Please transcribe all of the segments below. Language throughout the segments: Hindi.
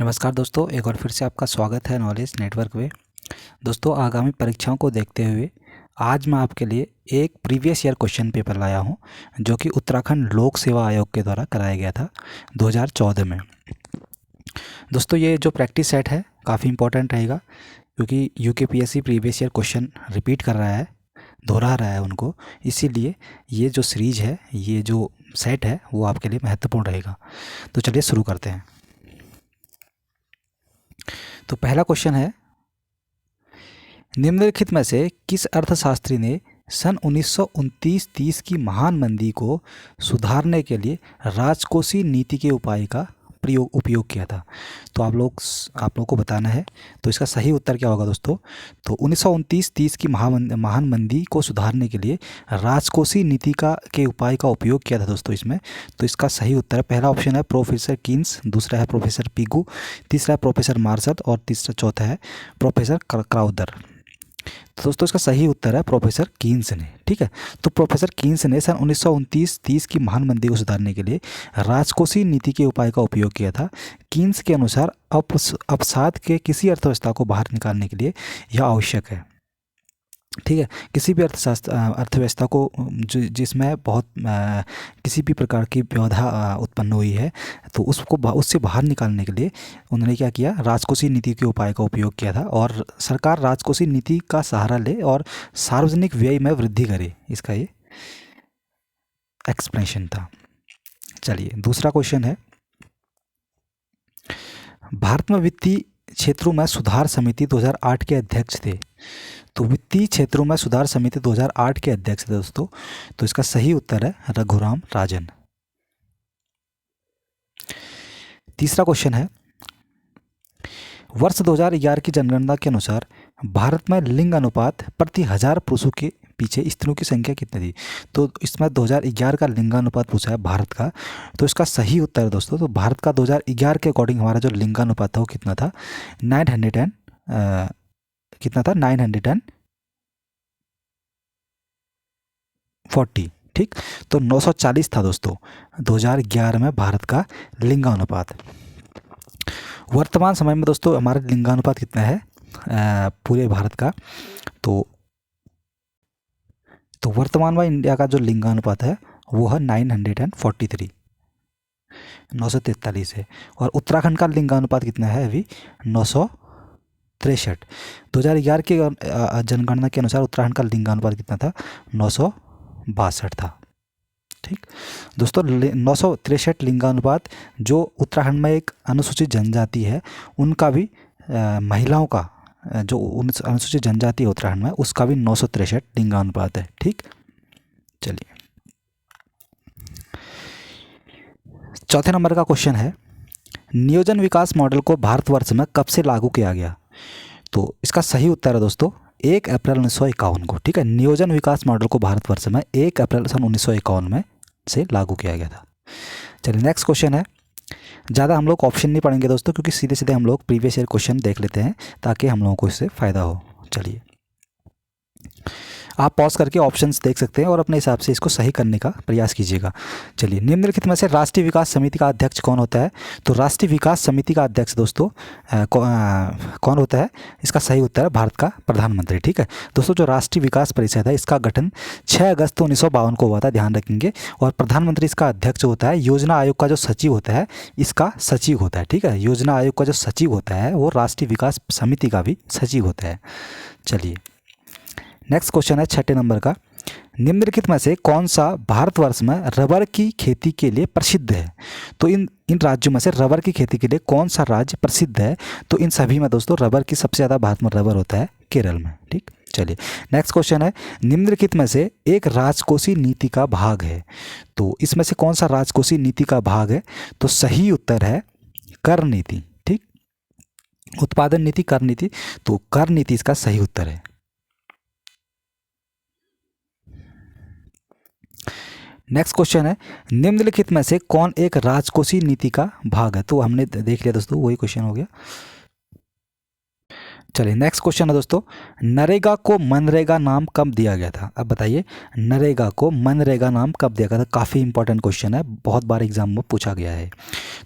नमस्कार दोस्तों, एक बार फिर से आपका स्वागत है नॉलेज नेटवर्क में। दोस्तों, आगामी परीक्षाओं को देखते हुए आज मैं आपके लिए एक प्रीवियस ईयर क्वेश्चन पेपर लाया हूं, जो कि उत्तराखंड लोक सेवा आयोग के द्वारा कराया गया था 2014 में। दोस्तों, ये जो प्रैक्टिस सेट है काफ़ी इंपॉर्टेंट रहेगा, क्योंकि UKPSC previous year question repeat कर रहा है, दोहरा रहा है उनको। इसीलिए ये जो सीरीज है, ये जो सेट है, वो आपके लिए महत्वपूर्ण रहेगा। तो चलिए शुरू करते हैं। तो पहला क्वेश्चन है, निम्नलिखित में से किस अर्थशास्त्री ने सन 1929-30 की महान मंदी को सुधारने के लिए राजकोषीय नीति के उपाय का उपयोग किया था? तो आप लोग को बताना है। तो इसका सही उत्तर क्या होगा दोस्तों? तो 1929-30 की महान मंदी को सुधारने के लिए राजकोषीय नीति के उपाय का उपयोग किया था दोस्तों इसमें। तो इसका सही उत्तर है, पहला ऑप्शन है प्रोफेसर कीन्स, दूसरा है प्रोफेसर पिगू, तीसरा है प्रोफेसर मार्शल और चौथा है प्रोफेसर क्राउदर। तो दोस्तों इसका सही उत्तर है प्रोफेसर कीन्स ने। ठीक है, तो प्रोफेसर कीन्स ने सन 1929-30 की महान मंदी को सुधारने के लिए राजकोषीय नीति के उपाय का उपयोग किया था। कीन्स के अनुसार अवसाद के किसी अर्थव्यवस्था को बाहर निकालने के लिए यह आवश्यक है। ठीक है, किसी भी अर्थव्यवस्था को जिसमें बहुत किसी भी प्रकार की व्यवधा उत्पन्न हुई है, तो उससे बाहर निकालने के लिए उन्होंने क्या किया? राजकोषीय नीति के उपाय का उपयोग किया था, और सरकार राजकोषीय नीति का सहारा ले और सार्वजनिक व्यय में वृद्धि करे, इसका ये एक्सप्लेनेशन था। चलिए, दूसरा क्वेश्चन है, भारत में वित्तीय क्षेत्रों में सुधार समिति 2008 के अध्यक्ष थे। तो वित्तीय क्षेत्रों में सुधार समिति 2008 के अध्यक्ष थे दोस्तों। तो इसका सही उत्तर है रघुराम राजन। तीसरा क्वेश्चन है, वर्ष 2011 की जनगणना के अनुसार भारत में लिंग अनुपात प्रति 1000 पुरुषों के पीछे स्त्रियों की संख्या कितनी थी? तो इसमें 2011 का लिंगानुपात पूछा है भारत का। तो इसका सही उत्तर है दोस्तों, तो भारत का 2011 के अकॉर्डिंग हमारा जो लिंगानुपात था वो कितना था? 940। ठीक, तो 940 था दोस्तों 2011 में भारत का लिंगानुपात। वर्तमान समय में दोस्तों हमारा लिंगानुपात कितना है पूरे भारत का? तो वर्तमान में इंडिया का जो लिंगानुपात है वो है 943 है। और उत्तराखंड का लिंगानुपात कितना है अभी? 963। 2011 की जनगणना के अनुसार उत्तराखंड का लिंगानुपात कितना था? 962 था। ठीक दोस्तों, 963 लिंगानुपात जो उत्तराखंड में एक अनुसूचित जनजाति है, उनका भी महिलाओं का जो अनुसूचित जनजाति है उत्तराखंड में, उसका भी 963 लिंगानुपात है। ठीक, चलिए चौथे नंबर का क्वेश्चन है, नियोजन विकास मॉडल को भारतवर्ष में कब से लागू किया गया? तो इसका सही उत्तर है दोस्तों 1 अप्रैल 1951 को। ठीक है, नियोजन विकास मॉडल को भारतवर्ष में 1 अप्रैल सन 1951 में से लागू किया गया था। चलिए, नेक्स्ट क्वेश्चन है, ज़्यादा हम लोग ऑप्शन नहीं पढ़ेंगे दोस्तों, क्योंकि सीधे सीधे हम लोग प्रीवियस ईयर क्वेश्चन देख लेते हैं ताकि हम लोगों को इससे फ़ायदा हो। चलिए, आप पॉज करके ऑप्शंस देख सकते हैं और अपने हिसाब से इसको सही करने का प्रयास कीजिएगा। चलिए, निम्नलिखित में से राष्ट्रीय विकास समिति का अध्यक्ष कौन होता है? तो राष्ट्रीय विकास समिति का अध्यक्ष दोस्तों कौन होता है? इसका सही उत्तर है भारत का प्रधानमंत्री। ठीक है दोस्तों, जो राष्ट्रीय विकास परिषद है इसका गठन 6 अगस्त 1952 को हुआ था, ध्यान रखेंगे। और प्रधानमंत्री इसका अध्यक्ष होता है। योजना आयोग का जो सचिव होता है इसका सचिव होता है। ठीक है, योजना आयोग का जो सचिव होता है वो राष्ट्रीय विकास समिति का भी सचिव होता है। चलिए, नेक्स्ट क्वेश्चन है 6 नंबर का, निम्नलिखित में से कौन सा भारतवर्ष में रबर की खेती के लिए प्रसिद्ध है? तो इन राज्यों में से रबर की खेती के लिए कौन सा राज्य प्रसिद्ध है? तो इन सभी में दोस्तों रबर की सबसे ज़्यादा भारत में रबर होता है केरल में। ठीक, चलिए नेक्स्ट क्वेश्चन है, निम्नलिखित में से एक राजकोषीय नीति का भाग है। तो इसमें से कौन सा राजकोषीय नीति का भाग है? तो सही उत्तर है कर नीति। ठीक, उत्पादन नीति, कर नीति, तो कर नीति इसका सही उत्तर है। नेक्स्ट क्वेश्चन है, निम्नलिखित में से कौन एक राजकोषीय नीति का भाग है? तो हमने देख लिया दोस्तों, वही क्वेश्चन हो गया। चलिए नेक्स्ट क्वेश्चन है दोस्तों, नरेगा को मनरेगा नाम कब दिया गया था? अब बताइए, नरेगा को मनरेगा नाम कब दिया गया था? काफ़ी इंपॉर्टेंट क्वेश्चन है, बहुत बार एग्जाम में पूछा गया है।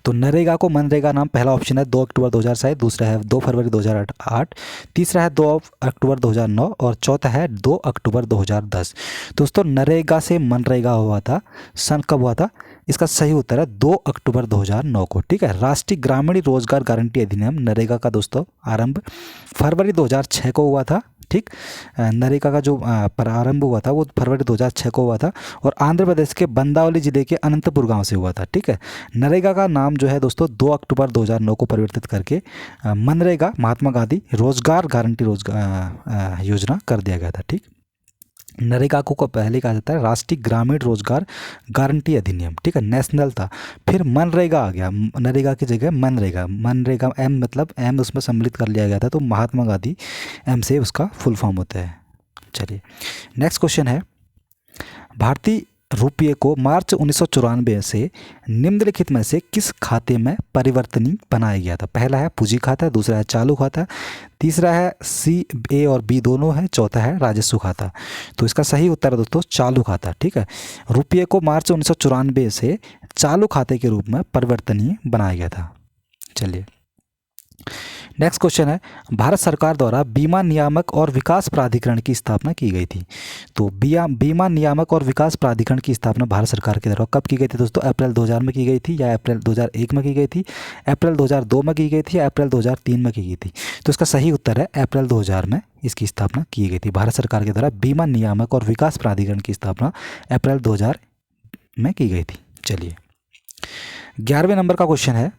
तो नरेगा को मनरेगा नाम, पहला ऑप्शन है 2 अक्टूबर 2007, दूसरा है 2 फरवरी 2008, तीसरा है 2 अक्टूबर 2009 और चौथा है 2 अक्टूबर 2010। दोस्तों नरेगा से मनरेगा हुआ था, सन कब हुआ था? इसका सही उत्तर है 2 अक्टूबर 2009 को। ठीक है, राष्ट्रीय ग्रामीण रोजगार गारंटी अधिनियम नरेगा का दोस्तों आरंभ फरवरी 2006 को हुआ था। ठीक, नरेगा का जो प्रारंभ हुआ था वो फरवरी 2006 को हुआ था और आंध्र प्रदेश के बंदावली जिले के अनंतपुर गांव से हुआ था। ठीक है, नरेगा का नाम जो है दोस्तों 2 अक्टूबर 2009 को परिवर्तित करके मनरेगा महात्मा गांधी रोजगार गारंटी योजना कर दिया गया था। ठीक, नरेगा को पहले कहा जाता है राष्ट्रीय ग्रामीण रोजगार गारंटी अधिनियम। ठीक है, नेशनल था, फिर मनरेगा आ गया, नरेगा की जगह मनरेगा, मनरेगा एम मतलब एम उसमें सम्मिलित कर लिया गया था, तो महात्मा गांधी एम से उसका फुल फॉर्म होता है। चलिए नेक्स्ट क्वेश्चन है, भारतीय रुपये को मार्च 1994 से निम्नलिखित में से किस खाते में परिवर्तनीय बनाया गया था? पहला है पूंजी खाता, दूसरा है चालू खाता, तीसरा है सी ए और बी दोनों है, चौथा है राजस्व खाता। तो इसका सही उत्तर है दोस्तों चालू खाता। ठीक है, रुपये को मार्च 1994 से चालू खाते के रूप में परिवर्तनीय बनाया गया था। चलिए नेक्स्ट क्वेश्चन है, भारत सरकार द्वारा बीमा नियामक और विकास प्राधिकरण की स्थापना की गई थी। तो बीमा नियामक और विकास प्राधिकरण की स्थापना भारत सरकार के द्वारा कब की गई थी दोस्तों? अप्रैल 2000 में की गई थी या अप्रैल 2001 में की गई थी, अप्रैल 2002 में की गई थी या अप्रैल 2003 में की गई थी? तो इसका सही उत्तर है अप्रैल 2000 में इसकी स्थापना की गई थी। भारत सरकार के द्वारा बीमा नियामक और विकास प्राधिकरण की स्थापना अप्रैल 2000 में की गई थी। चलिए 11वें नंबर का क्वेश्चन है,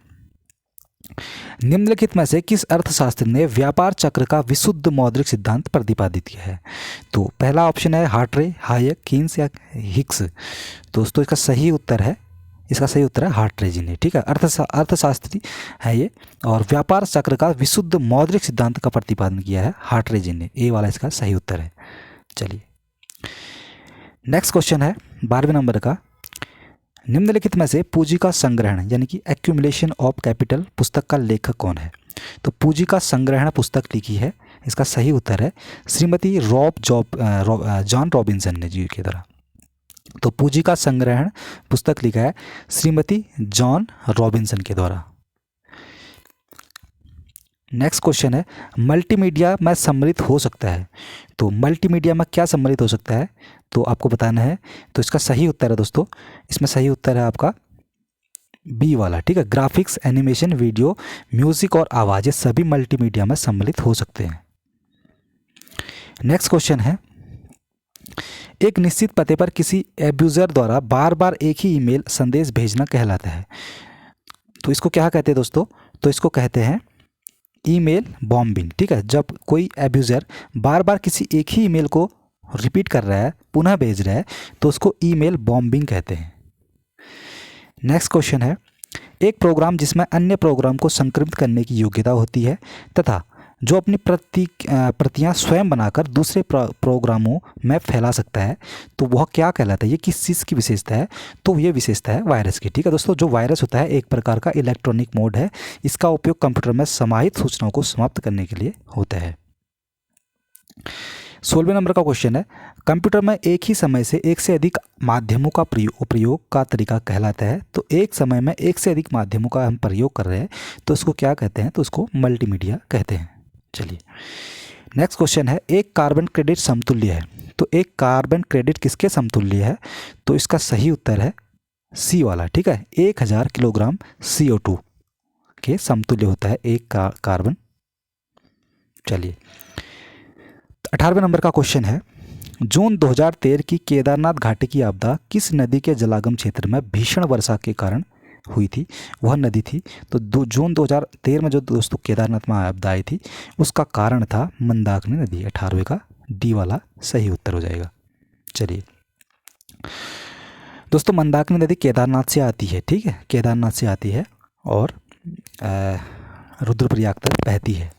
निम्नलिखित में से किस अर्थशास्त्री ने व्यापार चक्र का विशुद्ध मौद्रिक सिद्धांत प्रतिपादित किया है? तो पहला ऑप्शन है हार्ट्रे, हायक, कीन्स या हिक्स। दोस्तों इसका सही उत्तर है हार्ट्रे जी ने। ठीक है, अर्थशास्त्री है ये और व्यापार चक्र का विशुद्ध मौद्रिक सिद्धांत का प्रतिपादन किया है हार्ट्रे जी ने, ए वाला इसका सही उत्तर है। चलिए नेक्स्ट क्वेश्चन है 12वें नंबर का, निम्नलिखित में से पूंजी का संग्रहण यानी कि एक्यूमुलेशन ऑफ कैपिटल पुस्तक का लेखक कौन है? तो पूंजी का संग्रहण पुस्तक लिखी है, इसका सही उत्तर है श्रीमती जॉन रॉबिन्सन ने जी के द्वारा। तो पूंजी का संग्रहण पुस्तक लिखा है श्रीमती जॉन रॉबिन्सन के द्वारा। नेक्स्ट क्वेश्चन है, मल्टीमीडिया में सम्मिलित हो सकता है। तो मल्टीमीडिया में क्या सम्मिलित हो सकता है तो आपको बताना है। तो इसका सही उत्तर है दोस्तों, इसमें सही उत्तर है आपका बी वाला। ठीक है, ग्राफिक्स, एनिमेशन, वीडियो, म्यूजिक और आवाज़, ये सभी मल्टीमीडिया में सम्मिलित हो सकते हैं। नेक्स्ट क्वेश्चन है, एक निश्चित पते पर किसी एब्यूज़र द्वारा बार बार एक ही ईमेल संदेश भेजना कहलाता है। तो इसको क्या कहते हैं दोस्तों? तो इसको कहते हैं ईमेल बॉम्बिंग। ठीक है, जब कोई एब्यूज़र बार बार किसी एक ही ईमेल को रिपीट कर रहा है, पुनः भेज रहा है, तो उसको ईमेल बॉम्बिंग कहते हैं। नेक्स्ट क्वेश्चन है, एक प्रोग्राम जिसमें अन्य प्रोग्राम को संक्रमित करने की योग्यता होती है तथा जो अपनी प्रतियां स्वयं बनाकर दूसरे प्रोग्रामों में फैला सकता है, तो वह क्या कहलाता है? ये किस चीज़ की विशेषता है? तो ये विशेषता है वायरस की। ठीक है दोस्तों, जो वायरस होता है एक प्रकार का इलेक्ट्रॉनिक मोड है, इसका उपयोग कंप्यूटर में समाहित सूचनाओं को समाप्त करने के लिए होता है। 16वें नंबर का क्वेश्चन है, कंप्यूटर में एक ही समय से एक से अधिक माध्यमों का प्रयोग का तरीका कहलाता है। तो एक समय में एक से अधिक माध्यमों का हम प्रयोग कर रहे हैं तो उसको क्या कहते हैं? तो उसको मल्टीमीडिया कहते हैं। चलिए नेक्स्ट क्वेश्चन है, एक कार्बन क्रेडिट समतुल्य है। तो एक कार्बन क्रेडिट किसके समतुल्य है? तो इसका सही उत्तर है सी वाला। ठीक है, 1000 किलोग्राम CO2 के समतुल्य होता है एक कार्बन। चलिए 18वें नंबर का क्वेश्चन है, जून 2013 की केदारनाथ घाटी की आपदा किस नदी के जलागम क्षेत्र में भीषण वर्षा के कारण हुई थी? वह नदी थी। तो जून 2013 में जो दोस्तों केदारनाथ में आपदा आई थी उसका कारण था मंदाकिनी नदी। 18वें का डी वाला सही उत्तर हो जाएगा। चलिए दोस्तों, मंदाकिनी नदी केदारनाथ से आती है। ठीक है, केदारनाथ से आती है और रुद्रप्रयाग तक बहती है।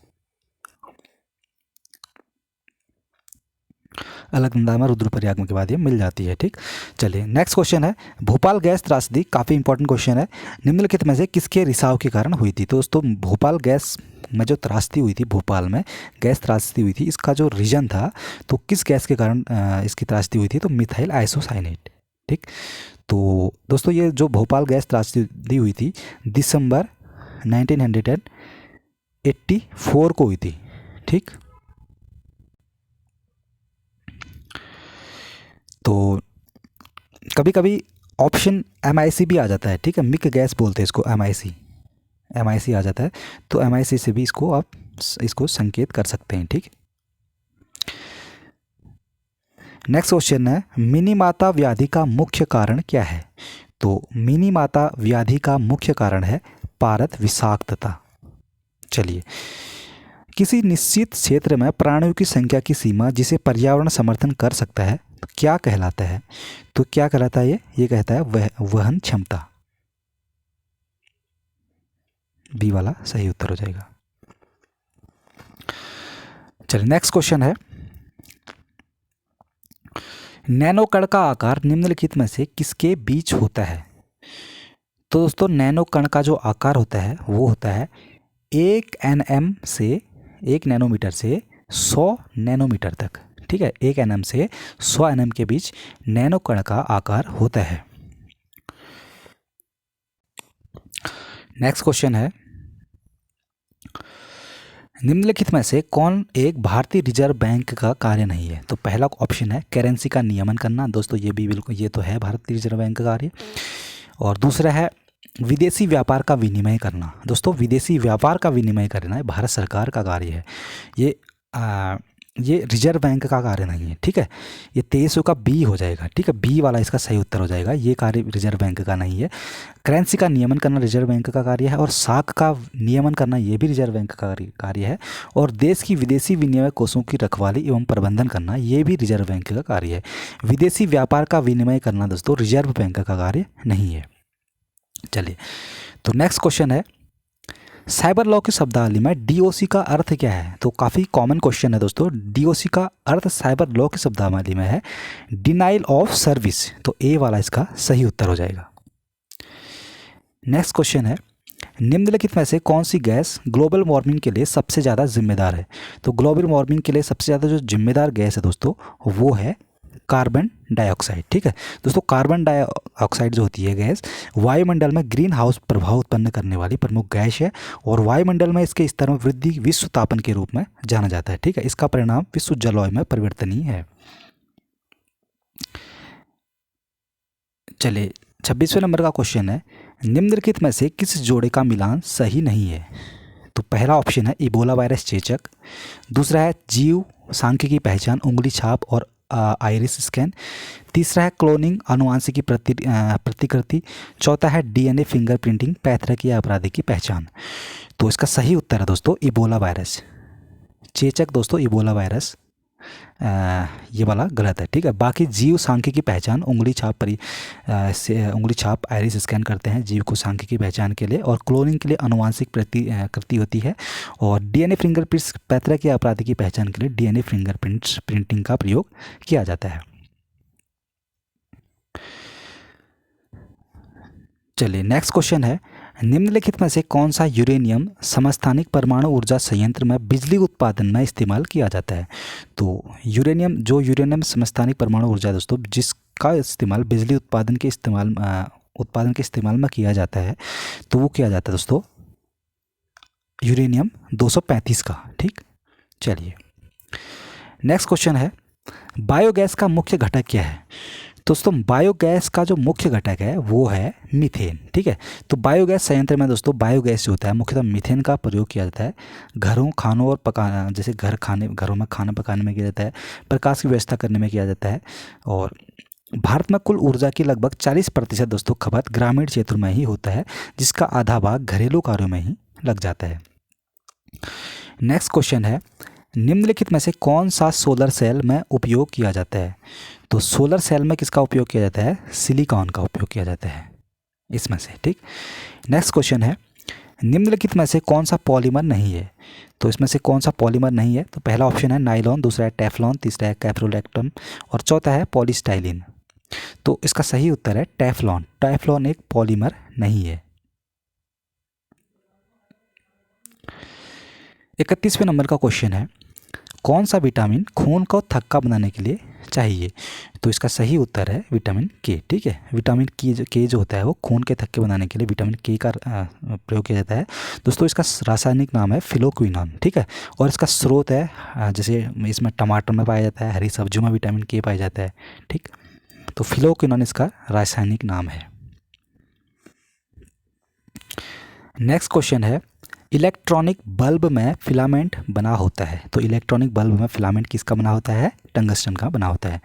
अलकनंदा में रुद्रप्रयाग के बाद ये मिल जाती है। ठीक, चलिए नेक्स्ट क्वेश्चन है, भोपाल गैस त्रासदी, काफ़ी इंपॉर्टेंट क्वेश्चन है, निम्नलिखित में से किसके रिसाव के कारण हुई थी। तो दोस्तों भोपाल गैस में जो त्रासदी हुई थी, भोपाल में गैस त्रासदी हुई थी, इसका जो रीजन था तो किस गैस के कारण इसकी त्रासदी हुई थी, तो मिथाइल आइसोसाइनेट। ठीक, तो दोस्तों ये जो भोपाल गैस त्रासदी हुई थी दिसंबर 1984 को हुई थी। ठीक, तो कभी कभी ऑप्शन MIC भी आ जाता है। ठीक है, मिक गैस बोलते हैं इसको, MIC आ जाता है, तो MIC से भी इसको आप इसको संकेत कर सकते हैं। ठीक, नेक्स्ट क्वेश्चन है, मिनीमाता व्याधि का मुख्य कारण क्या है। तो मिनीमाता व्याधि का मुख्य कारण है पारद विषाक्तता। चलिए, किसी निश्चित क्षेत्र में प्राणियों की संख्या की सीमा जिसे पर्यावरण समर्थन कर सकता है तो क्या कहलाता है। तो क्या कहलाता है ये कहता है वहन क्षमता। बी वाला सही उत्तर हो जाएगा। चलिए नेक्स्ट क्वेश्चन है, नैनो कण का आकार निम्नलिखित में से किसके बीच होता है। तो दोस्तों नैनो कण का जो आकार होता है वो होता है 1 नैनोमीटर से 100 नैनोमीटर तक। ठीक है, 1 nm से 100 nm के बीच नैनो कण का आकार होता है। नेक्स्ट क्वेश्चन है, निम्नलिखित में से कौन एक भारतीय रिजर्व बैंक का कार्य नहीं है। तो पहला ऑप्शन है करेंसी का नियमन करना। दोस्तों ये भी बिल्कुल, ये तो है भारतीय रिजर्व बैंक का कार्य। और दूसरा है विदेशी व्यापार का विनिमय करना। दोस्तों विदेशी व्यापार का विनिमय करना भारत सरकार का कार्य है, ये रिजर्व बैंक का कार्य नहीं है। ठीक है, ये 2300 का बी हो जाएगा। ठीक है, बी वाला इसका सही उत्तर हो जाएगा, ये कार्य रिजर्व बैंक का नहीं है। करेंसी का नियमन करना रिजर्व बैंक का कार्य है, और साख का नियमन करना ये भी रिजर्व बैंक का कार्य है, और देश की विदेशी विनिमय कोषों की रखवाली एवं प्रबंधन करना ये भी रिजर्व बैंक का कार्य है। विदेशी व्यापार का विनिमय करना दोस्तों रिजर्व बैंक का कार्य नहीं है। चलिए, तो नेक्स्ट क्वेश्चन है, साइबर लॉ की शब्दावली में DOC का अर्थ क्या है। तो काफ़ी कॉमन क्वेश्चन है दोस्तों। DOC का अर्थ साइबर लॉ की शब्दावली में है डिनाइल ऑफ सर्विस। तो ए वाला इसका सही उत्तर हो जाएगा। नेक्स्ट क्वेश्चन है, निम्नलिखित में से कौन सी गैस ग्लोबल वार्मिंग के लिए सबसे ज़्यादा जिम्मेदार है। तो ग्लोबल वार्मिंग के लिए सबसे ज़्यादा जो जिम्मेदार गैस है दोस्तों वो है कार्बन डाइऑक्साइड। ठीक है दोस्तों, कार्बन डाइऑक्साइड जो होती है गैस वायुमंडल में ग्रीन हाउस प्रभाव उत्पन्न करने वाली प्रमुख गैस है, और वायुमंडल में इसके स्तर में वृद्धि विश्व तापन के रूप में जाना जाता है। ठीक है, इसका परिणाम विश्व जलवायु में परिवर्तन ही है। चलिए 26वें नंबर का क्वेश्चन है, निम्नलिखित में से किस जोड़े का मिलान सही नहीं है। तो पहला ऑप्शन है इबोला वायरस चेचक, दूसरा है जीव सांख्यिकी पहचान उंगली छाप और आइरिस स्कैन, तीसरा है क्लोनिंग आनुवांशिकी प्रतिकृति, चौथा है DNA फिंगरप्रिंटिंग पैथरक या अपराधी की पहचान। तो इसका सही उत्तर है दोस्तों इबोला वायरस चेचक। दोस्तों इबोला वायरस ये वाला गलत है। ठीक है, बाकी जीव सांख्यिकी पहचान उंगली छाप आइरिस स्कैन करते हैं जीव को सांख्यिकी पहचान के लिए, और क्लोनिंग के लिए आनुवांशिक प्रतिकृति होती है, और DNA फिंगरप्रिंट्स पैतरक या अपराधी की पहचान के लिए DNA फिंगरप्रिंटिंग का प्रयोग किया जाता है। चलिए नेक्स्ट क्वेश्चन है, निम्नलिखित में से कौन सा यूरेनियम समस्थानिक परमाणु ऊर्जा संयंत्र में बिजली उत्पादन में इस्तेमाल किया जाता है। तो यूरेनियम समस्थानिक परमाणु ऊर्जा दोस्तों जिसका इस्तेमाल बिजली उत्पादन के इस्तेमाल में किया जाता है, तो वो किया जाता है दोस्तों यूरेनियम 235 का। ठीक, चलिए नेक्स्ट क्वेश्चन है, बायोगैस का मुख्य घटक क्या है। दोस्तों बायोगैस का जो मुख्य घटक है वो है मीथेन। ठीक है, तो बायोगैस संयंत्र में दोस्तों बायोगैस जो होता है मुख्यतः मीथेन का प्रयोग किया जाता है घरों खानों और पकाना, जैसे घरों में खाना पकाने में किया जाता है, प्रकाश की व्यवस्था करने में किया जाता है, और भारत में कुल ऊर्जा की लगभग 40% दोस्तों खपत ग्रामीण क्षेत्रों में ही होता है, जिसका आधा भाग घरेलू कार्यों में ही लग जाता है। नेक्स्ट क्वेश्चन है, निम्नलिखित में से कौन सा सोलर सेल में उपयोग किया जाता है। तो सोलर सेल में किसका उपयोग किया जाता है, सिलिकॉन का उपयोग किया जाता है इसमें से। ठीक, नेक्स्ट क्वेश्चन है, निम्नलिखित में से कौन सा पॉलीमर नहीं है? तो इसमें से कौन सा पॉलीमर नहीं है? तो पहला ऑप्शन है नाइलॉन, दूसरा है टेफ्लॉन, तीसरा है कैप्रोलैक्टम और चौथा है पॉलीस्टाइलिन। तो इसका सही उत्तर है टेफ्लॉन। टेफ्लॉन एक पॉलीमर नहीं है। 31वें नंबर का क्वेश्चन है, कौन सा विटामिन खून को थक्का बनाने के लिए चाहिए? तो इसका सही उत्तर है विटामिन के। ठीक है, विटामिन के जो होता है वो खून के थक्के बनाने के लिए विटामिन के का प्रयोग किया जाता है। दोस्तों इसका रासायनिक नाम है फिलोक्विनोन। ठीक है, और इसका स्रोत है जैसे इसमें टमाटर में पाया जाता है, हरी सब्जियों में विटामिन के पाया जाता है। ठीक, तो फिलोक्विनोन इसका रासायनिक नाम है। नेक्स्ट क्वेश्चन है, इलेक्ट्रॉनिक बल्ब में फिलामेंट बना होता है। तो इलेक्ट्रॉनिक बल्ब में फिलामेंट किसका बना होता है? टंगस्टन का बना होता है।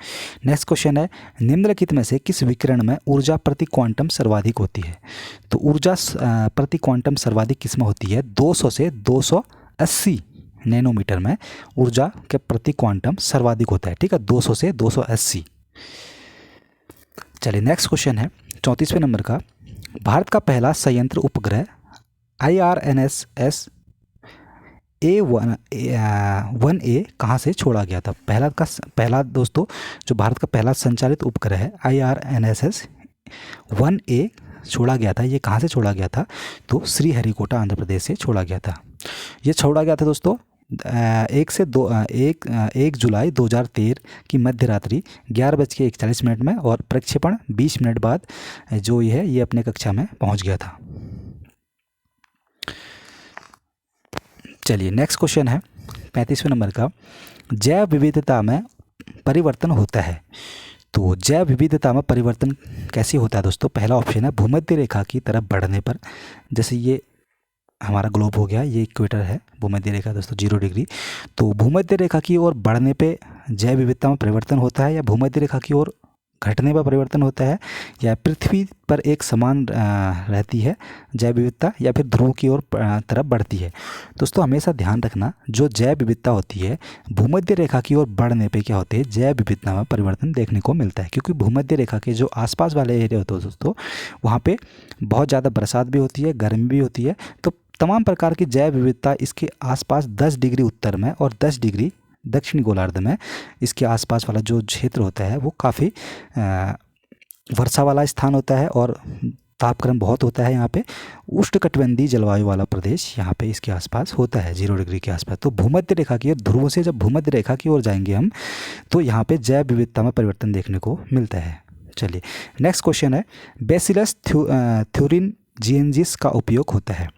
नेक्स्ट क्वेश्चन है, निम्नलिखित में से किस विकिरण में ऊर्जा प्रति क्वांटम सर्वाधिक होती है? तो ऊर्जा प्रति क्वांटम सर्वाधिक किस में होती है? 200 से 280 नैनोमीटर में ऊर्जा के प्रति क्वांटम सर्वाधिक होता है। ठीक है, 200 से 280। चलिए नेक्स्ट क्वेश्चन है 34वें नंबर का, भारत का पहला संयंत्र उपग्रह IRNSS A1A कहाँ से छोड़ा गया था? पहला दोस्तों जो भारत का पहला संचालित उपग्रह है IRNSS 1A छोड़ा गया था। ये कहाँ से छोड़ा गया था? तो श्रीहरिकोटा आंध्र प्रदेश से छोड़ा गया था। ये छोड़ा गया था दोस्तों 1 जुलाई 2013 की मध्य रात्रि 11:41 में, और प्रक्षेपण 20 मिनट बाद जो ये अपने कक्षा में पहुंच गया था। चलिए नेक्स्ट क्वेश्चन है 35वें नंबर का, जैव विविधता में परिवर्तन होता है। तो जैव विविधता में परिवर्तन कैसे होता है दोस्तों? पहला ऑप्शन है भूमध्य रेखा की तरफ बढ़ने पर। जैसे ये हमारा ग्लोब हो गया, ये इक्वेटर है, भूमध्य रेखा दोस्तों 0 डिग्री। तो भूमध्य रेखा की ओर बढ़ने पे जैव विविधता में परिवर्तन होता है, या भूमध्य रेखा की ओर घटने पर परिवर्तन होता है, या पृथ्वी पर एक समान रहती है जैव विविधता, या फिर ध्रुव की ओर तरफ बढ़ती है। दोस्तों हमेशा ध्यान रखना, जो जैव विविधता होती है भूमध्य रेखा की ओर बढ़ने पे क्या होते हैं? जैव विविधता में परिवर्तन देखने को मिलता है, क्योंकि भूमध्य रेखा के जो आसपास वाले एरिया होते हैं दोस्तों, वहाँ पे बहुत ज़्यादा बरसात भी होती है, गर्मी भी होती है। तो तमाम प्रकार की जैव विविधता इसके आसपास 10 डिग्री उत्तर में और 10 डिग्री दक्षिणी गोलार्ध में इसके आसपास वाला जो क्षेत्र होता है वो काफ़ी वर्षा वाला स्थान होता है, और तापक्रम बहुत होता है यहाँ पे। उष्णकटिबंधीय जलवायु वाला प्रदेश यहाँ पे इसके आसपास होता है 0 डिग्री के आसपास। तो भूमध्य रेखा की ओर, ध्रुवों से जब भूमध्य रेखा की ओर जाएंगे हम, तो यहाँ पे जैव विविधता में परिवर्तन देखने को मिलता है। चलिए नेक्स्ट क्वेश्चन है, बेसिलस थ्यूरिनजिएंसिस का उपयोग होता है।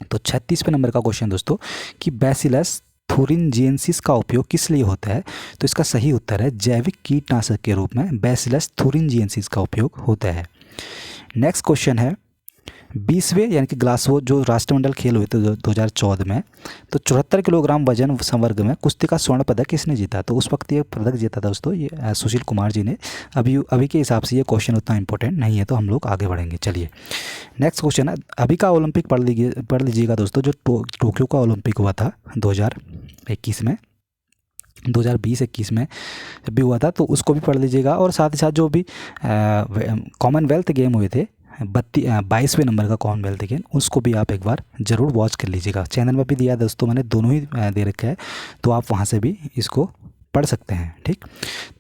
तो 36वें नंबर का क्वेश्चन दोस्तों, कि बेसिलस थ्यूरिनजिएंसिस का उपयोग किस लिए होता है? तो इसका सही उत्तर है जैविक कीटनाशक के रूप में बेसिलस थ्यूरिनजिएंसिस का उपयोग होता है। नेक्स्ट क्वेश्चन है 20वें यानी कि ग्लासगो जो राष्ट्रमंडल खेल हुए थे 2014 में, तो 74 किलोग्राम वजन संवर्ग में कुश्ती का स्वर्ण पदक किसने जीता? तो उस वक्त ये पदक जीता था दोस्तों ये सुशील कुमार जी ने। अभी के हिसाब से ये क्वेश्चन उतना इंपॉर्टेंट नहीं है, तो हम लोग आगे बढ़ेंगे। चलिए नेक्स्ट क्वेश्चन है, अभी का ओलंपिक पढ़ लीजिएगा दोस्तों, जो टोक्यो का ओलंपिक हुआ था 2021 में, 2020-21 में जब भी हुआ था, तो उसको भी पढ़ लीजिएगा। और साथ ही साथ जो भी कॉमनवेल्थ गेम हुए थे 22वें नंबर का कॉमनवेल्थ गेम, उसको भी आप एक बार ज़रूर वॉच कर लीजिएगा। चैनल में भी दिया दोस्तों मैंने, दोनों ही दे रखा है, तो आप वहाँ से भी इसको पढ़ सकते हैं। ठीक,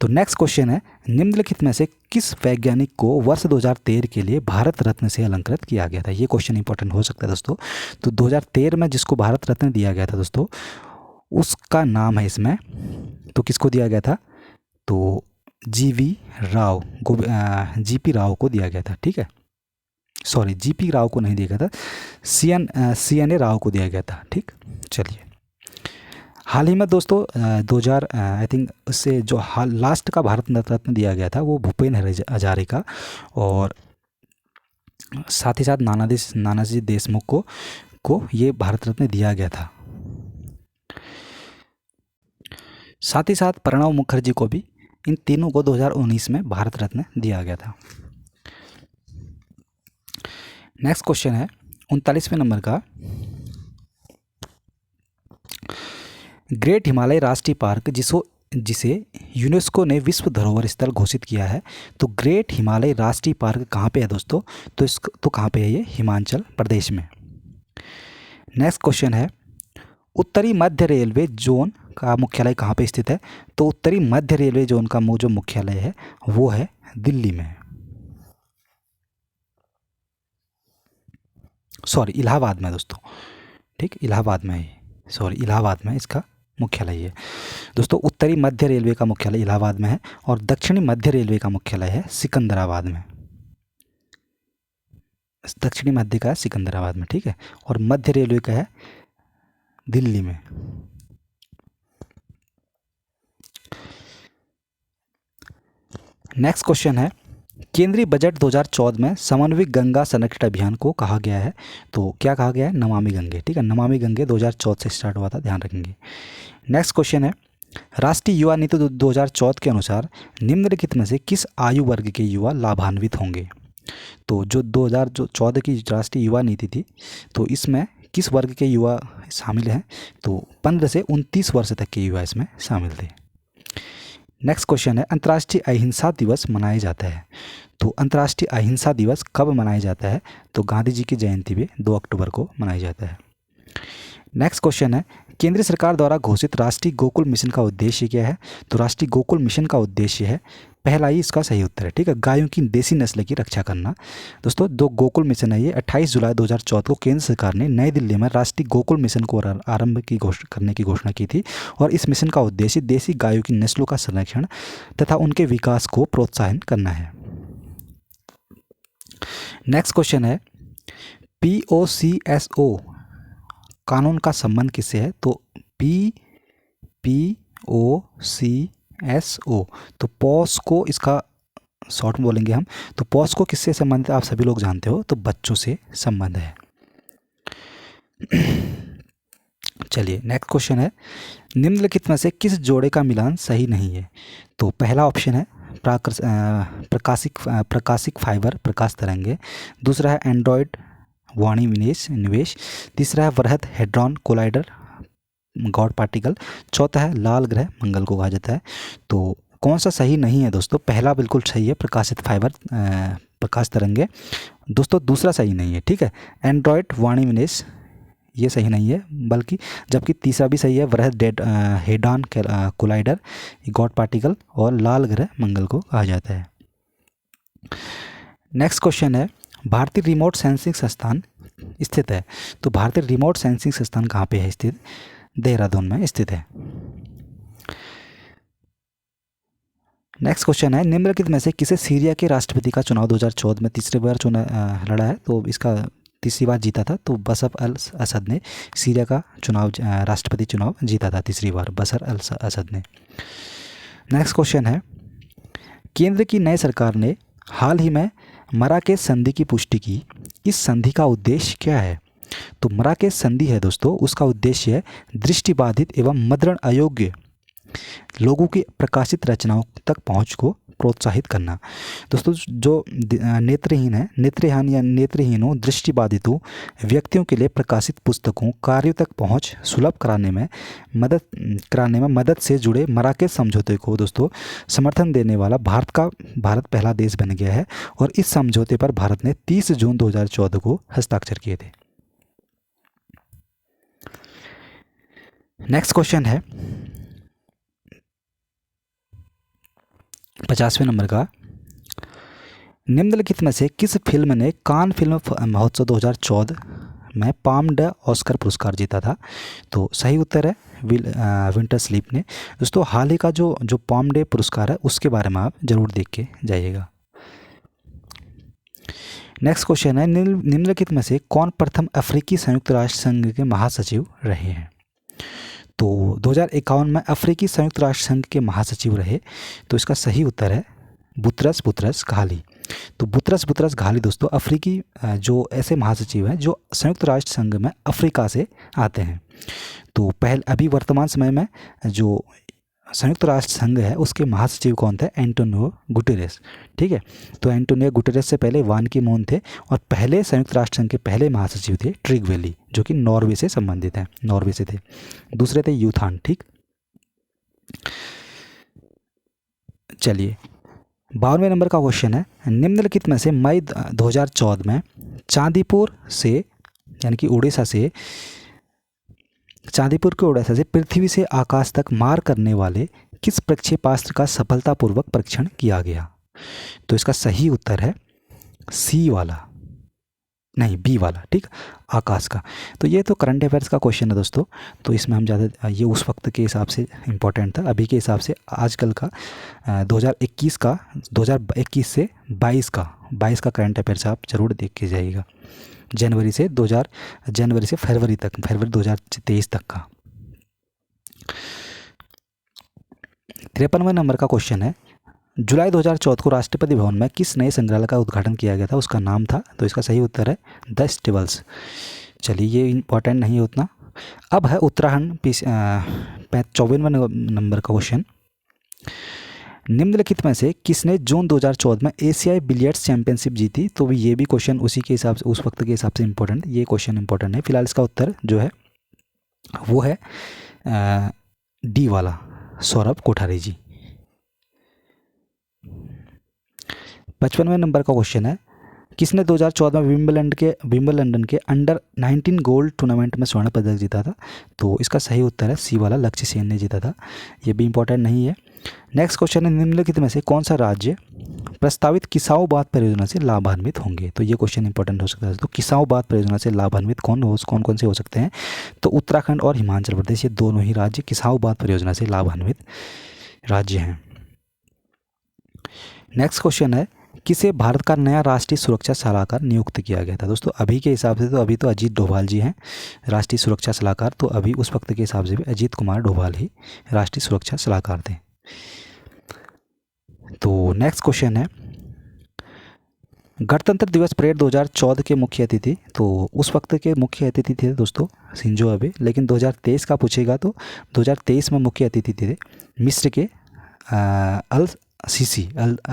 तो नेक्स्ट क्वेश्चन है, निम्नलिखित में से किस वैज्ञानिक को वर्ष 2013 के लिए भारत रत्न से अलंकृत किया गया था? ये क्वेश्चन इंपॉर्टेंट हो सकता है दोस्तों। तो 2013 में जिसको भारत रत्न दिया गया था दोस्तों, उसका नाम है इसमें, तो किसको दिया गया था? तो GV राव GP राव को दिया गया था। ठीक है, सॉरी GP राव को नहीं दिया गया था, CNA राव को दिया गया था। ठीक, चलिए हाल ही में दोस्तों 2000 आई थिंक उससे जो लास्ट का भारत रत्न दिया गया था वो भूपेन हजारिका, और साथ ही साथ नानाजी देशमुख को ये भारत रत्न दिया गया था। साथ ही साथ प्रणब मुखर्जी को भी, इन तीनों को 2019 में भारत रत्न दिया गया था। नेक्स्ट क्वेश्चन है 39वें नंबर का, ग्रेट हिमालय राष्ट्रीय पार्क जिसे यूनेस्को ने विश्व धरोहर स्थल घोषित किया है, तो ग्रेट हिमालय राष्ट्रीय पार्क कहाँ पे है दोस्तों? तो कहाँ पे है ये? हिमाचल प्रदेश में। नेक्स्ट क्वेश्चन है, उत्तरी मध्य रेलवे जोन का मुख्यालय कहाँ पे स्थित है? तो उत्तरी मध्य रेलवे जोन का जो मुख्यालय है वो है दिल्ली में, सॉरी इलाहाबाद में दोस्तों, ठीक, इलाहाबाद में है, सॉरी इलाहाबाद में इसका मुख्यालय है दोस्तों। उत्तरी मध्य रेलवे का मुख्यालय इलाहाबाद में है और दक्षिणी मध्य रेलवे का मुख्यालय है सिकंदराबाद में, दक्षिणी मध्य का है सिकंदराबाद में, ठीक है, और मध्य रेलवे का है दिल्ली में। नेक्स्ट क्वेश्चन है, केंद्रीय बजट 2014 में समन्वित गंगा संरक्षण अभियान को कहा गया है, तो क्या कहा गया है? नमामि गंगे, ठीक है, नमामि गंगे 2014 से स्टार्ट हुआ था, ध्यान रखेंगे। नेक्स्ट क्वेश्चन है, राष्ट्रीय युवा नीति 2014 के अनुसार निम्नलिखित में से किस आयु वर्ग के युवा लाभान्वित होंगे? तो जो 2014 की राष्ट्रीय युवा नीति थी, तो इसमें किस वर्ग के युवा शामिल हैं? तो 15 से 29 वर्ष तक के युवा इसमें शामिल थे। नेक्स्ट क्वेश्चन है, अंतर्राष्ट्रीय अहिंसा दिवस मनाया जाता है, तो अंतर्राष्ट्रीय अहिंसा दिवस कब मनाया जाता है? तो गांधी जी की जयंती पे 2 अक्टूबर को मनाया जाता है। नेक्स्ट क्वेश्चन है, केंद्र सरकार द्वारा घोषित राष्ट्रीय गोकुल मिशन का उद्देश्य क्या है? तो राष्ट्रीय गोकुल मिशन का उद्देश्य है, पहला ही इसका सही उत्तर है, ठीक है, गायों की देसी नस्ल की रक्षा करना। दोस्तों जो गोकुल मिशन है ये 28 जुलाई 2014 को केंद्र सरकार ने नई दिल्ली में राष्ट्रीय गोकुल मिशन को आरंभ करने की घोषणा की थी और इस मिशन का उद्देश्य देसी गायों की नस्लों का संरक्षण तथा उनके विकास को प्रोत्साहन करना है। नेक्स्ट क्वेश्चन है, POCSO कानून का संबंध किससे है? तो POCSO, तो पॉस्को इसका शॉर्ट में बोलेंगे हम, तो पॉस्को किससे संबंधित आप सभी लोग जानते हो, तो बच्चों से संबंध है। चलिए नेक्स्ट क्वेश्चन है, निम्नलिखित में से किस जोड़े का मिलान सही नहीं है? तो पहला ऑप्शन है प्रकाशिक फाइबर प्रकाश तरंगे, दूसरा है एंड्रॉयड वाणी निवेश, तीसरा है वृहद हेड्रॉन कोलाइडर गॉड पार्टिकल, चौथा है लाल ग्रह मंगल को कहा जाता है। तो कौन सा सही नहीं है दोस्तों? पहला बिल्कुल सही है, प्रकाशित फाइबर प्रकाश तरंगे। दोस्तों दूसरा सही नहीं है, ठीक है, एंड्रॉयड वाणी विनेश ये सही नहीं है, बल्कि जबकि तीसरा भी सही है, वृहद हेड्रॉन कोलाइडर गॉड पार्टिकल और लाल ग्रह मंगल को कहा जाता है। नेक्स्ट क्वेश्चन है, भारतीय रिमोट सेंसिंग संस्थान स्थित है, तो भारतीय रिमोट सेंसिंग संस्थान कहाँ पे है स्थित? देहरादून में स्थित है। नेक्स्ट क्वेश्चन है, निम्नलिखित में से किसे सीरिया के राष्ट्रपति का चुनाव 2014 में तीसरी बार लड़ा है? तो इसका तीसरी बार जीता था, तो बशर अल असद ने सीरिया का चुनाव राष्ट्रपति चुनाव जीता था तीसरी बार, बशर अल असद ने। नेक्स्ट क्वेश्चन है, केंद्र की नई सरकार ने हाल ही में मराकेश संधि की पुष्टि की, इस संधि का उद्देश्य क्या है? तो मराकेश संधि है दोस्तों, उसका उद्देश्य है दृष्टिबाधित एवं मुद्रण अयोग्य लोगों की प्रकाशित रचनाओं तक पहुंच को प्रोत्साहित करना। दोस्तों जो नेत्रहीन है, नेत्रहीन या नेत्रहीनों दृष्टिबाधितों व्यक्तियों के लिए प्रकाशित पुस्तकों कार्यों तक पहुंच सुलभ कराने में मदद से जुड़े मराकेश समझौते को दोस्तों समर्थन देने वाला भारत पहला देश बन गया है और इस समझौते पर भारत ने 30 जून 2014 को हस्ताक्षर किए थे। नेक्स्ट क्वेश्चन है 50वें नंबर का, निम्नलिखित में से किस फिल्म ने कान फिल्म महोत्सव 2014 में पाम ड ऑस्कर पुरस्कार जीता था? तो सही उत्तर है विंटर स्लीप ने। दोस्तों हाल ही का जो पाम डे पुरस्कार है उसके बारे में आप जरूर देख के जाइएगा। नेक्स्ट क्वेश्चन है, निम्नलिखित में से कौन प्रथम अफ्रीकी संयुक्त राष्ट्र संघ के महासचिव रहे हैं? तो 2051 में अफ्रीकी संयुक्त राष्ट्र संघ के महासचिव रहे, तो इसका सही उत्तर है बुतरस घाली। तो बुतरस घाली दोस्तों अफ्रीकी जो ऐसे महासचिव हैं जो संयुक्त राष्ट्र संघ में अफ्रीका से आते हैं। तो अभी वर्तमान समय में जो संयुक्त राष्ट्र संघ है उसके महासचिव कौन थे? एंटोनियो गुटेरेस, ठीक है। तो एंटोनियो गुटेरेस से पहले वान की मून थे और पहले संयुक्त राष्ट्र संघ के पहले महासचिव थे ट्रिगवेली, जो कि नॉर्वे से संबंधित हैं, नॉर्वे से थे। दूसरे थे यूथान, ठीक। चलिए 52वें नंबर का क्वेश्चन है, निम्नलिखित में से मई 2014 में चांदीपुर से यानी कि उड़ीसा से चांदीपुर के ओडेसा से पृथ्वी से आकाश तक मार करने वाले किस प्रक्षेपास्त्र का सफलतापूर्वक परीक्षण किया गया? तो इसका सही उत्तर है सी वाला, नहीं बी वाला, ठीक, आकाश का। तो ये तो करंट अफेयर्स का क्वेश्चन है दोस्तों, तो इसमें हम ज़्यादा ये उस वक्त के हिसाब से इम्पोर्टेंट था, अभी के हिसाब से आजकल का 2021 का 2021 से 22 का करंट अफेयर्स आप जरूर देख के जाइएगा, जनवरी से फरवरी 2023 तक का। 53वें नंबर का क्वेश्चन है, जुलाई 2014 को राष्ट्रपति भवन में किस नए संग्रहालय का उद्घाटन किया गया था, उसका नाम था? तो इसका सही उत्तर है द स्टेबल्स। चलिए ये इम्पोर्टेंट नहीं है उतना। अब है उत्तराखंड 54वें नंबर का क्वेश्चन, निम्नलिखित में से किसने जून 2014 में एशियाई बिलियर्ड्स चैंपियनशिप जीती? तो ये भी क्वेश्चन उसी के हिसाब से, उस वक्त के हिसाब से इम्पोर्टेंट, ये क्वेश्चन इंपॉर्टेंट है। फिलहाल इसका उत्तर जो है वो है डी वाला, सौरभ कोठारी जी। 55वें नंबर का क्वेश्चन है, किसने 2014 में विंबलडन के अंडर 19 गोल्ड टूर्नामेंट में स्वर्ण पदक जीता था? तो इसका सही उत्तर है सी वाला, लक्ष्य सेन ने जीता था। ये भी इंपॉर्टेंट नहीं है। नेक्स्ट क्वेश्चन है, निम्नलिखित में से कौन सा राज्य प्रस्तावित किसाऊ बांध परियोजना से लाभान्वित होंगे? तो ये क्वेश्चन इंपॉर्टेंट हो सकता है। तो किसाऊ बांध परियोजना से लाभान्वित कौन से हो सकते हैं? तो उत्तराखंड और हिमाचल प्रदेश, ये दोनों ही राज्य किसाऊ बांध परियोजना से लाभान्वित राज्य हैं। नेक्स्ट क्वेश्चन है, किसे भारत का नया राष्ट्रीय सुरक्षा सलाहकार नियुक्त किया गया था? दोस्तों अभी के हिसाब से तो अभी तो अजीत डोभाल जी हैं राष्ट्रीय सुरक्षा सलाहकार, तो अभी उस वक्त के हिसाब से भी अजीत कुमार डोभाल ही राष्ट्रीय सुरक्षा सलाहकार थे। तो नेक्स्ट क्वेश्चन है, गणतंत्र दिवस परेड 2014 के मुख्य अतिथि, तो उस वक्त के मुख्य अतिथि थे दोस्तों शिंजो अबे, लेकिन 2023 का पूछेगा तो 2023 में मुख्य अतिथि थे मिस्र के अल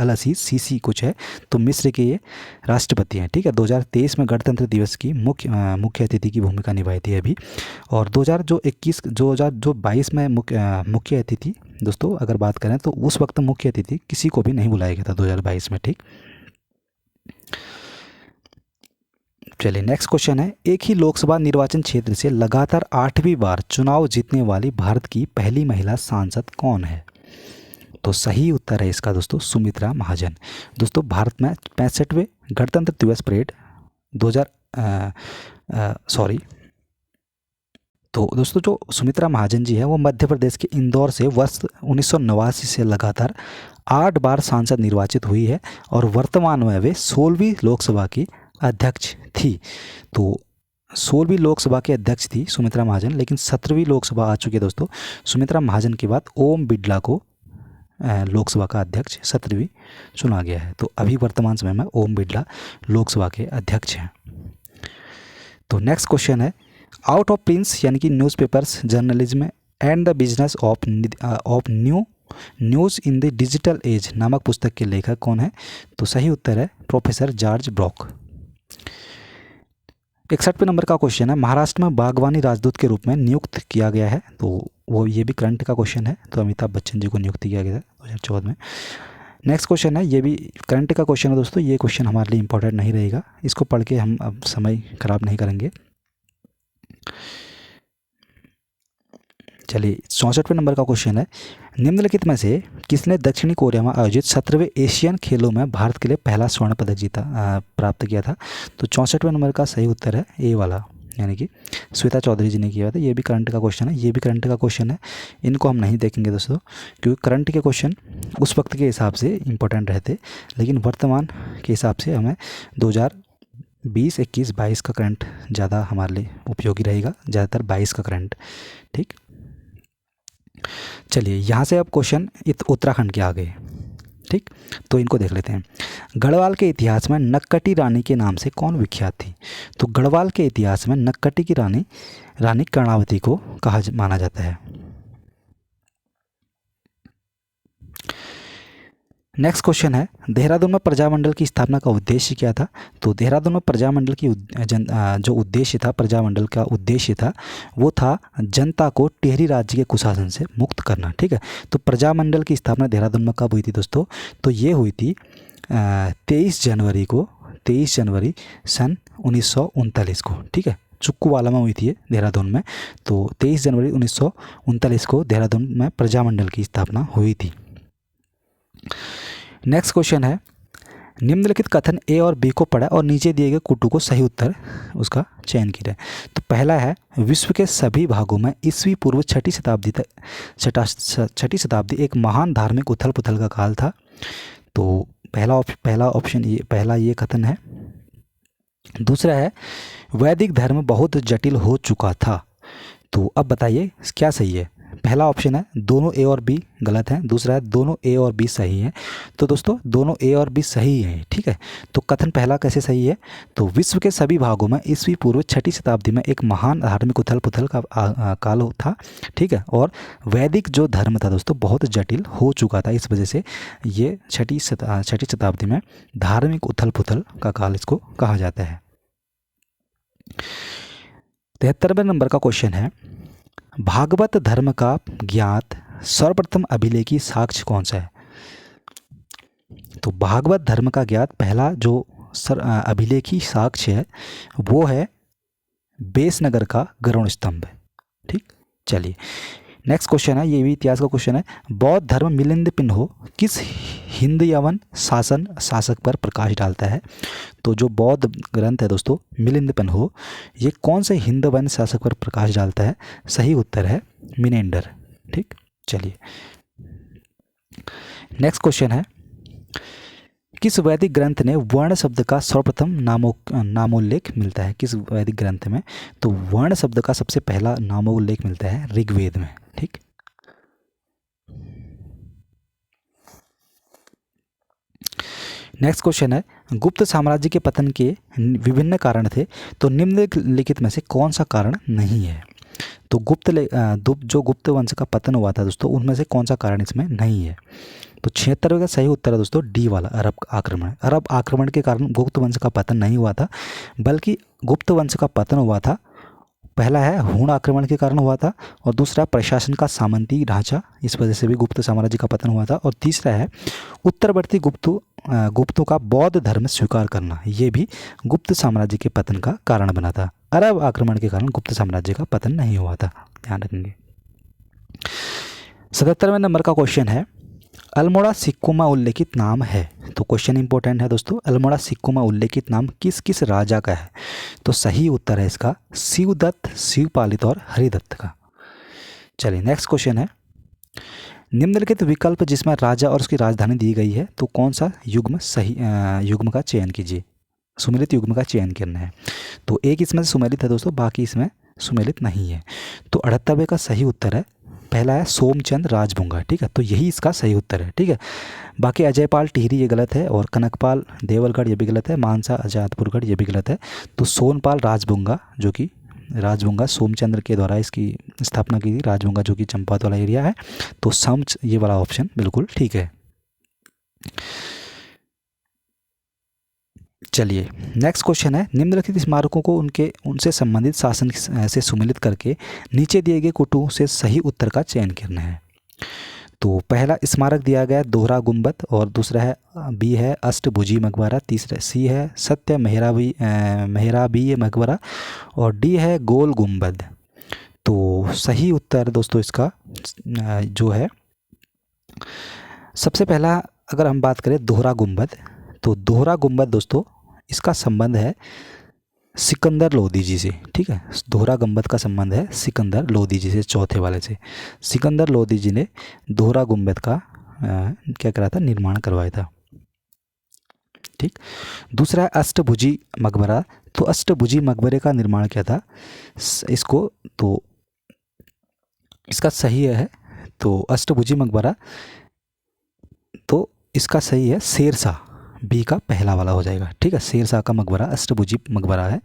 असीस सीसी कुछ है, तो मिस्र के ये राष्ट्रपति हैं, ठीक है। 2023 में गणतंत्र दिवस की मुख्य अतिथि की भूमिका निभाई थी अभी, और 2022 में मुख्य अतिथि दोस्तों अगर बात करें तो उस वक्त मुख्य अतिथि किसी को भी नहीं बुलाया गया था 2022 में, ठीक। चलिए नेक्स्ट क्वेश्चन है, एक ही लोकसभा निर्वाचन क्षेत्र से लगातार 8वीं बार चुनाव जीतने वाली भारत की पहली महिला सांसद कौन है? तो सही उत्तर है इसका दोस्तों सुमित्रा महाजन। दोस्तों भारत में 65वें गणतंत्र दिवस परेड तो दोस्तों जो सुमित्रा महाजन जी है वो मध्य प्रदेश के इंदौर से वर्ष 1989 से लगातार 8 बार सांसद निर्वाचित हुई है, और वर्तमान में वे 16वीं लोकसभा की अध्यक्ष थी। तो 16वीं लोकसभा के अध्यक्ष थी सुमित्रा महाजन, लेकिन 17वीं लोकसभा आ चुकी है दोस्तों। सुमित्रा महाजन के बाद ओम बिड़ला को लोकसभा का अध्यक्ष 17वीं चुना गया है। तो अभी वर्तमान समय में ओम बिड़ला लोकसभा के अध्यक्ष हैं। तो नेक्स्ट क्वेश्चन है, आउट ऑफ प्रिंस यानी कि newspapers journalism and the business of news in the digital age नामक पुस्तक के लेखक कौन है? तो सही उत्तर है प्रोफेसर जॉर्ज ब्रॉक। 61वें नंबर का क्वेश्चन है, महाराष्ट्र में बागवानी राजदूत के रूप में नियुक्त किया गया है, तो वो ये भी करंट का क्वेश्चन है, तो अमिताभ बच्चन जी को नियुक्त किया गया था 2014 में। नेक्स्ट क्वेश्चन है, ये भी करंट का क्वेश्चन है दोस्तों, ये क्वेश्चन हमारे लिए इंपॉर्टेंट नहीं रहेगा, इसको पढ़ के हम अब समय खराब नहीं करेंगे। चलिए 64वें नंबर का क्वेश्चन है, निम्नलिखित में से किसने दक्षिणी कोरिया में आयोजित 17वें एशियन खेलों में भारत के लिए पहला स्वर्ण पदक प्राप्त किया था? तो 64वें नंबर का सही उत्तर है ए वाला, यानी कि श्वेता चौधरी जी ने किया था। ये भी करंट का क्वेश्चन है, ये भी करंट का क्वेश्चन है, इनको हम नहीं देखेंगे दोस्तों, क्योंकि करंट के क्वेश्चन उस वक्त के हिसाब से इंपॉर्टेंट रहते, लेकिन वर्तमान के हिसाब से हमें 2020, 21, 22 का करंट ज़्यादा हमारे लिए उपयोगी रहेगा, ज़्यादातर 22 का करंट, ठीक। चलिए यहाँ से अब क्वेश्चन उत्तराखंड के आ गए, ठीक, तो इनको देख लेते हैं। गढ़वाल के इतिहास में नक्कटी रानी के नाम से कौन विख्यात थी? तो गढ़वाल के इतिहास में नक्कटी की रानी कर्णावती को माना जाता है। नेक्स्ट क्वेश्चन है, देहरादून में प्रजामंडल की स्थापना का उद्देश्य क्या था? तो देहरादून में प्रजामंडल की जो उद्देश्य था, प्रजामंडल का उद्देश्य था वो था जनता को टिहरी राज्य के कुशासन से मुक्त करना, ठीक है। तो प्रजामंडल की स्थापना देहरादून में कब हुई थी दोस्तों? तो ये हुई थी 23 जनवरी सन 1939 को, ठीक है, चुक्कूवाला में हुई थी देहरादून में। तो 23 जनवरी 1939 को देहरादून में प्रजामंडल की स्थापना हुई थी। नेक्स्ट क्वेश्चन है, निम्नलिखित कथन ए और बी को पढ़ा और नीचे दिए गए कुटु को सही उत्तर उसका चयन कीजिए। तो पहला है, विश्व के सभी भागों में ईस्वी पूर्व छठी शताब्दी एक महान धार्मिक उथल पुथल का काल था। तो पहला ऑप्शन ये कथन है। दूसरा है, वैदिक धर्म बहुत जटिल हो चुका था। तो अब बताइए क्या सही है। पहला ऑप्शन है दोनों ए और बी गलत हैं। दूसरा है दोनों ए और बी सही हैं। तो दोस्तों दोनों ए और बी सही हैं, ठीक है। तो कथन पहला कैसे सही है, तो विश्व के सभी भागों में ईस्वी पूर्व छठी शताब्दी में एक महान धार्मिक उथल पुथल का काल था, ठीक है। और वैदिक जो धर्म था दोस्तों बहुत जटिल हो चुका था, इस वजह से ये छठी शताब्दी में धार्मिक उथल पुथल का काल इसको कहा जाता है। 73वें नंबर का क्वेश्चन है, भागवत धर्म का ज्ञात सर्वप्रथम अभिलेखी साक्ष्य कौन सा है। तो भागवत धर्म का ज्ञात पहला जो अभिलेखी साक्ष्य है वो है बेसनगर का गरुड़ स्तंभ, ठीक। चलिए नेक्स्ट क्वेश्चन है, ये भी इतिहास का क्वेश्चन है। बौद्ध धर्म मिलिंद पिन्हो किस हिंद यवन शासक पर प्रकाश डालता है। तो जो बौद्ध ग्रंथ है दोस्तों मिलिंद पिन्हो, ये कौन से हिंद वन शासक पर प्रकाश डालता है। सही उत्तर है मिनेंडर, ठीक। चलिए नेक्स्ट क्वेश्चन है, किस वैदिक ग्रंथ ने वर्ण शब्द का सर्वप्रथम नामोल्लेख मिलता है। किस वैदिक ग्रंथ में, तो वर्ण शब्द का सबसे पहला नामोल्लेख मिलता है ऋग्वेद में, ठीक। नेक्स्ट क्वेश्चन है, गुप्त साम्राज्य के पतन के विभिन्न कारण थे, तो निम्नलिखित में से कौन सा कारण नहीं है। तो जो गुप्त वंश का पतन हुआ था दोस्तों उनमें से कौन सा कारण इसमें नहीं है। तो 76वें का सही उत्तर है दोस्तों डी वाला, अरब आक्रमण के कारण गुप्त वंश का पतन नहीं हुआ था, बल्कि गुप्त वंश का पतन हुआ था, पहला है हूण आक्रमण के कारण हुआ था, और दूसरा प्रशासन का सामंती ढांचा, इस वजह से भी गुप्त साम्राज्य का पतन हुआ था, और तीसरा है उत्तरवर्ती गुप्तों का बौद्ध धर्म स्वीकार करना, ये भी गुप्त साम्राज्य के पतन का कारण बना था। अरब आक्रमण के कारण गुप्त साम्राज्य का पतन नहीं हुआ था, ध्यान रखेंगे। 77वें नंबर का क्वेश्चन है, अल्मोड़ा सिक्कों में उल्लेखित नाम है। तो क्वेश्चन इंपॉर्टेंट है दोस्तों, अल्मोड़ा सिक्कों में उल्लेखित नाम किस किस राजा का है। तो सही उत्तर है इसका शिवदत्त, शिवपालित और हरिदत्त का। चलिए नेक्स्ट क्वेश्चन है, निम्नलिखित विकल्प जिसमें राजा और उसकी राजधानी दी गई है, तो कौन सा युग्म का चयन कीजिए। सुमेलित युग्म का चयन करना है। तो एक इसमें सुमेलित है दोस्तों, बाकी इसमें सुमेलित नहीं है। तो 78वें का सही उत्तर है, पहला है सोमचंद राजभुंगा, ठीक है। तो यही इसका सही उत्तर है, ठीक है। बाकी अजयपाल टिहरी ये गलत है, और कनकपाल देवलगढ़ ये भी गलत है, मानसा आजादपुरगढ़ ये भी गलत है। तो सोनपाल राजभुंगा, जो कि राजभुंगा सोमचंद्र के द्वारा इसकी स्थापना की थी, राजभुंगा जो कि चंपावत वाला एरिया है। तो ये वाला ऑप्शन बिल्कुल ठीक है। चलिए नेक्स्ट क्वेश्चन है, निम्नलिखित स्मारकों को उनसे संबंधित शासन से सुमेलित करके नीचे दिए गए कुटुओं से सही उत्तर का चयन करना है। तो पहला स्मारक दिया गया दोहरा गुंबद, और दूसरा है बी है अष्टभुजी मकबरा, तीसरा सी है सत्य मेहराबी मकबरा, और डी है गोल गुंबद। तो सही उत्तर दोस्तों इसका जो है सबसे पहला, अगर हम बात करें दोहरा गुंबद, तो दोहरा गुंबद दोस्तों इसका संबंध है सिकंदर लोदी जी से, ठीक है। दोहरा गुंबद का संबंध है सिकंदर लोदी जी से, चौथे वाले से। सिकंदर लोदी जी ने दोहरा गुंबद का क्या करा था, निर्माण करवाया था, ठीक। दूसरा है अष्टभुजी मकबरा, तो अष्टभुजी मकबरे का निर्माण किया था इसको, तो इसका सही है, तो अष्टभुजी मकबरा, तो इसका सही है शेरशाह, बी का पहला वाला हो जाएगा, ठीक है। शेरशाह का मकबरा अष्टभुजी मकबरा है।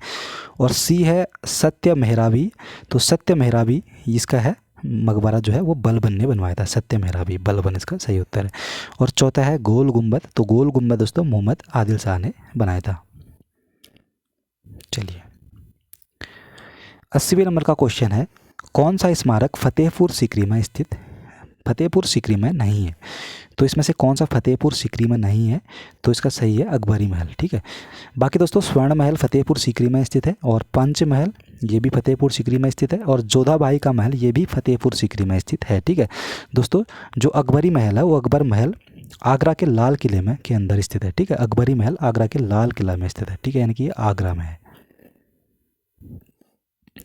और सी है सत्य मेहराबी, तो सत्य मेहराबी इसका है मकबरा जो है वो बलबन ने बनवाया था, सत्य मेहराबी बलबन इसका सही उत्तर है। और चौथा है गोल गुंबद, तो गोल गुंबद दोस्तों मोहम्मद आदिल शाह ने बनाया था। चलिए 80वें नंबर का क्वेश्चन है, कौन सा स्मारक फतेहपुर सीकरी में स्थित, फतेहपुर सीकरी में नहीं है। तो इसमें से कौन सा फतेहपुर सीकरी में नहीं है, तो इसका सही है अकबरी महल, ठीक है। बाकी दोस्तों स्वर्ण महल फतेहपुर सीकरी में स्थित है, और पंच महल ये भी फतेहपुर सीकरी में स्थित है, और जोधाबाई का महल ये भी फतेहपुर सीकरी में स्थित है। ठीक है दोस्तों, जो अकबरी महल है वो अकबर महल आगरा के लाल किले में के अंदर स्थित है। ठीक है, अकबरी महल आगरा के लाल किला में स्थित है। ठीक है, यानी कि ये आगरा में है।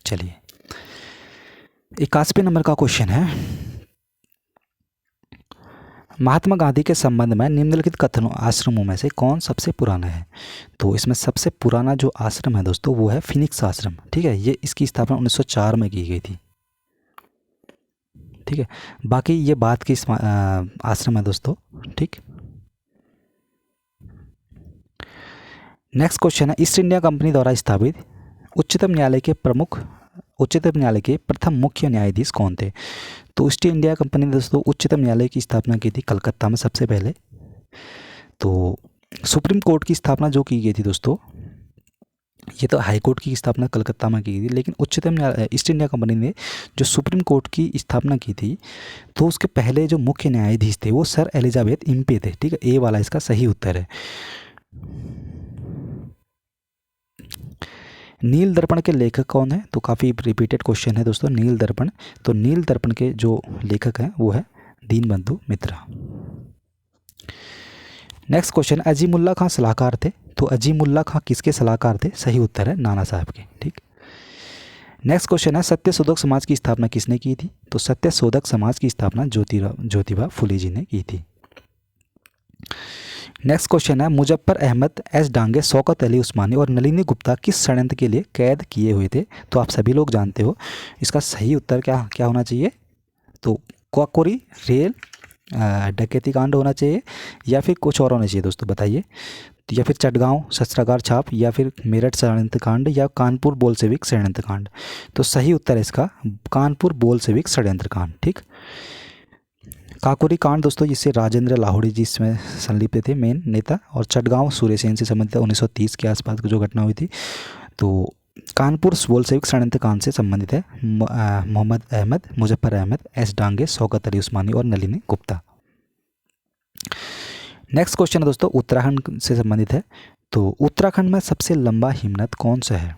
चलिए 81वें नंबर का क्वेश्चन है, महात्मा गांधी के संबंध में निम्नलिखित कथनों आश्रमों में से कौन सबसे पुराना है? तो इसमें सबसे पुराना जो आश्रम है दोस्तों वो है फिनिक्स आश्रम। ठीक है, ये इसकी स्थापना 1904 में की गई थी। ठीक है, बाकी ये बात की आश्रम है दोस्तों। ठीक, नेक्स्ट क्वेश्चन है, ईस्ट इंडिया कंपनी द्वारा स्थापित उच्चतम न्यायालय के प्रथम मुख्य न्यायाधीश कौन थे? तो ईस्ट इंडिया कंपनी ने दोस्तों उच्चतम न्यायालय की स्थापना की थी कलकत्ता में सबसे पहले। तो सुप्रीम कोर्ट की स्थापना जो की गई थी दोस्तों, ये तो हाई कोर्ट की स्थापना कलकत्ता में की गई थी, लेकिन उच्चतम न्यायालय ईस्ट इंडिया कंपनी ने जो सुप्रीम कोर्ट की स्थापना की थी, तो उसके पहले जो मुख्य न्यायाधीश थे वो सर एलिजाबेथ इम्पे थे। ठीक है, ए वाला इसका सही उत्तर है। नील दर्पण के लेखक कौन है? तो काफ़ी रिपीटेड क्वेश्चन है दोस्तों, नील दर्पण। तो नील दर्पण के जो लेखक हैं वो है दीनबंधु मित्रा। नेक्स्ट क्वेश्चन, अजीमुल्ला खां सलाहकार थे। तो अजीमुल्ला खां किसके सलाहकार थे? सही उत्तर है नाना साहब के। ठीक, नेक्स्ट क्वेश्चन है, सत्यशोधक समाज की स्थापना किसने की थी? तो सत्यशोधक समाज की स्थापना ज्योतिबा फुले जी ने की थी। नेक्स्ट क्वेश्चन है, मुजफ्फर अहमद, एस डांगे, शौकत अली उस्मानी और नलिनी गुप्ता किस षड्यंत्र के लिए कैद किए हुए थे? तो आप सभी लोग जानते हो इसका सही उत्तर क्या होना चाहिए? तो काकोरी रेल डकैती कांड होना चाहिए, या फिर कुछ और होना चाहिए दोस्तों, बताइए। या फिर चटगांव शस्त्रागार छाप, या फिर मेरठ षड्यंत्र कांड, या कानपुर बोल्शेविक षड्यंत्र कांड। तो सही उत्तर है इसका कानपुर बोल्शेविक षड्यंत्र कांड। ठीक, काकोरी कांड दोस्तों जिससे राजेंद्र लाहौरी जी इसमें संलिप्त थे मेन नेता, और चटगांव सूर्यसेन से संबंधित 1930 के आसपास जो घटना हुई थी। तो कानपुर बोल्शेविक षड्यंत्र कांड से संबंधित है मोहम्मद अहमद, मुजफ्फर अहमद, एस डांगे, शौकत अली उस्मानी और नलिनी गुप्ता। नेक्स्ट क्वेश्चन है दोस्तों उत्तराखंड से संबंधित है। तो उत्तराखंड में सबसे लंबा हिमनद कौन सा है?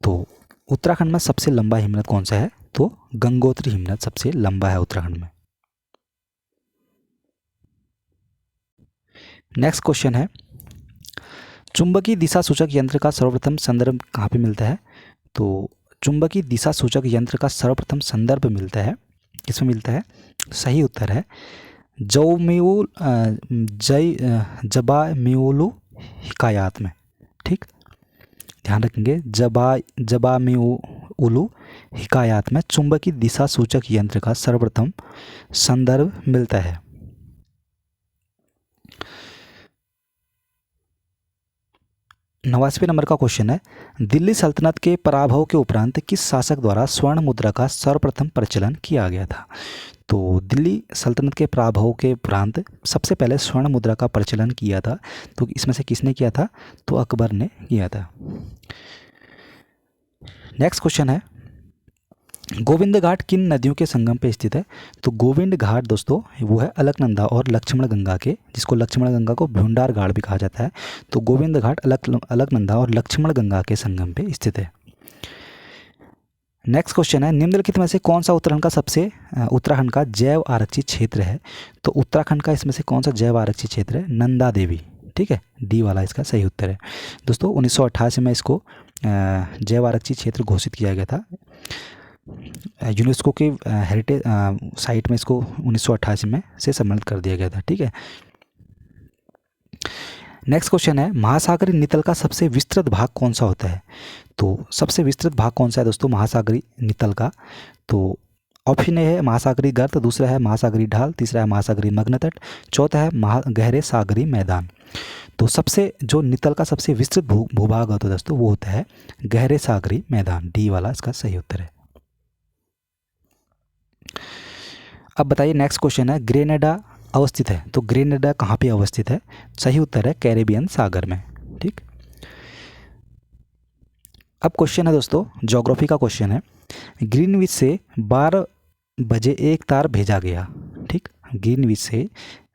तो उत्तराखंड में सबसे लंबा हिमनद कौन सा है? तो गंगोत्री हिमनद सबसे लंबा है उत्तराखंड में। नेक्स्ट क्वेश्चन है, चुंबकीय दिशा सूचक यंत्र का सर्वप्रथम संदर्भ कहाँ पे मिलता है? तो चुंबकीय दिशा सूचक यंत्र का सर्वप्रथम संदर्भ मिलता है, किसमें मिलता है? सही उत्तर है जबामेउलु हिकायात में। ठीक, ध्यान रखेंगे, जबामेउलु हिकायात में चुंबकीय दिशा सूचक यंत्र का सर्वप्रथम संदर्भ मिलता है। 89वें नंबर का क्वेश्चन है, दिल्ली सल्तनत के पराभव के उपरांत किस शासक द्वारा स्वर्ण मुद्रा का सर्वप्रथम प्रचलन किया गया था? तो दिल्ली सल्तनत के पराभव के उपरांत सबसे पहले स्वर्ण मुद्रा का प्रचलन किया था, तो इसमें से किसने किया था? तो अकबर ने किया था। नेक्स्ट क्वेश्चन है, गोविंद घाट किन नदियों के संगम पे स्थित है? तो गोविंद घाट दोस्तों वो है अलकनंदा और लक्ष्मण गंगा के, जिसको लक्ष्मण गंगा को भूंडार घाट भी कहा जाता है। तो गोविंद घाट अलकनंदा और लक्ष्मण गंगा के संगम पे स्थित है। नेक्स्ट क्वेश्चन है, निम्नलिखित में से कौन सा उत्तराखंड का जैव आरक्षित क्षेत्र है? तो उत्तराखंड का इसमें से कौन सा जैव आरक्षित क्षेत्र है? नंदा देवी। ठीक है, डी वाला इसका सही उत्तर है दोस्तों। 1988 में इसको जैव आरक्षित क्षेत्र घोषित किया गया था। यूनेस्को के हेरिटेज साइट में इसको 1988 में से सम्मानित कर दिया गया था। ठीक है, नेक्स्ट क्वेश्चन है, महासागरी नितल का सबसे विस्तृत भाग कौन सा होता है? तो सबसे विस्तृत भाग कौन सा है दोस्तों महासागरी नितल का? तो ऑप्शन ए है महासागरी गर्त, दूसरा है महासागरी ढाल, तीसरा है महासागरी मग्न तट, चौथा है गहरे सागरी मैदान। तो सबसे जो नितल का सबसे विस्तृत भूभाग होता है दोस्तों वो होता है गहरे सागरी मैदान। डी वाला इसका सही उत्तर है। अब बताइए नेक्स्ट क्वेश्चन है, ग्रेनेडा अवस्थित है। तो ग्रेनेडा कहाँ पे अवस्थित है? सही उत्तर है कैरेबियन सागर में। ठीक, अब क्वेश्चन है दोस्तों ज्योग्राफी का क्वेश्चन है, ग्रीनविच से 12 बजे एक तार भेजा गया। ठीक, ग्रीनविच से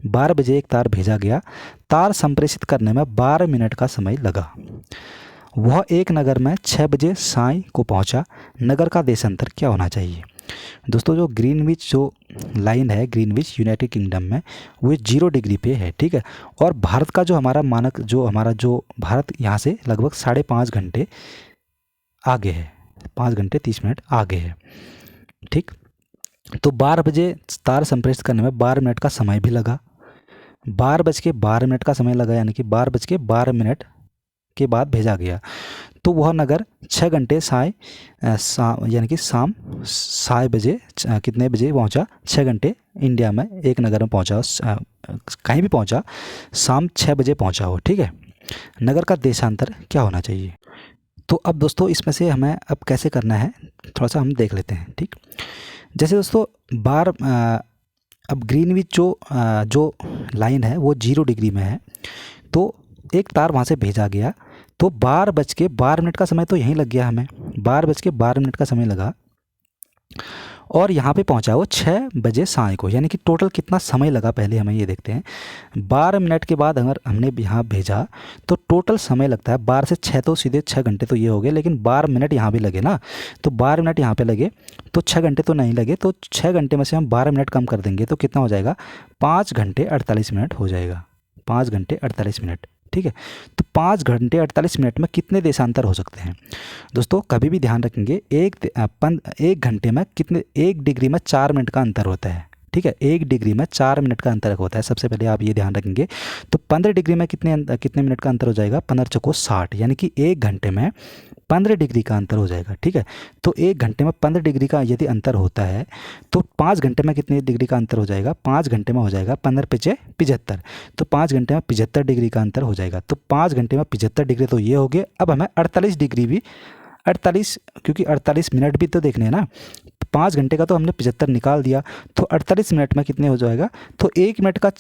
12 बजे एक तार भेजा गया, तार संप्रेषित करने में 12 मिनट का समय लगा। वह एक नगर में 6 बजे साय को पहुंचा। नगर का देशांतर क्या होना चाहिए? दोस्तों जो ग्रीनविच जो लाइन है, ग्रीनविच यूनाइटेड किंगडम में, वो 0 डिग्री पे है, ठीक है। और भारत का जो हमारा मानक जो भारत यहाँ से लगभग 5.5 घंटे आगे है, 5 घंटे 30 मिनट आगे है, ठीक। तो 12 बजे तार संप्रेषित करने में 12 मिनट का समय भी लगा, 12 बज के 12 मिनट का समय लगा, यानी कि 12 बज के 12 मिनट के बाद भेजा गया। तो वह नगर 6 घंटे यानी कि शाम 6 बजे कितने बजे पहुंचा? 6 घंटे इंडिया में एक नगर में पहुंचा, कहीं भी पहुंचा, शाम 6 बजे पहुंचा हो, ठीक है। नगर का देशांतर क्या होना चाहिए? तो अब दोस्तों इसमें से हमें अब कैसे करना है थोड़ा सा हम देख लेते हैं, ठीक। जैसे दोस्तों अब ग्रीनविच जो लाइन है वो 0 डिग्री में है, तो एक तार वहाँ से भेजा गया, तो 12 बज के 12 मिनट का समय तो यहीं लग गया हमें, 12 बज के 12 मिनट का समय लगा, और यहाँ पे पहुँचा वो 6 बजे साय को, यानी कि टोटल कितना समय लगा पहले हमें ये देखते हैं। 12 मिनट के बाद अगर हमने यहाँ भेजा तो टोटल समय लगता है 12 से 6, तो सीधे 6 घंटे तो ये हो गए, लेकिन 12 मिनट यहाँ भी लगे ना, तो 12 मिनट यहाँ पे लगे, तो 6 घंटे तो नहीं लगे, तो 6 घंटे में से हम 12 मिनट कम कर देंगे तो कितना हो जाएगा? 5 घंटे 48 मिनट हो जाएगा, 5 घंटे 48 मिनट, ठीक है। तो 5 घंटे 48 मिनट में कितने देशांतर हो सकते हैं? दोस्तों कभी भी ध्यान रखेंगे, एक घंटे में कितने, 1 डिग्री में 4 मिनट का अंतर होता है, ठीक है। 1 डिग्री में 4 मिनट का अंतर होता है, सबसे पहले आप ये ध्यान रखेंगे। तो 15 डिग्री में कितने मिनट का अंतर हो जाएगा? 15 चौको 60, यानी कि 1 घंटे में 15 डिग्री का अंतर हो जाएगा, ठीक है। तो 1 घंटे में 15 डिग्री का यदि अंतर होता है तो 5 घंटे में कितने डिग्री का अंतर हो जाएगा? 5 घंटे में हो जाएगा 15 पिछे 75, तो 5 घंटे में 75 डिग्री का अंतर हो जाएगा। तो 5 घंटे में 75 डिग्री तो ये हो गए। अब हमें 48 डिग्री भी 48, क्योंकि 48 मिनट भी तो देखने हैं ना, 5 घंटे का तो हमने 75 निकाल दिया, तो 48 मिनट में कितने हो जाएगा? तो 1 मिनट का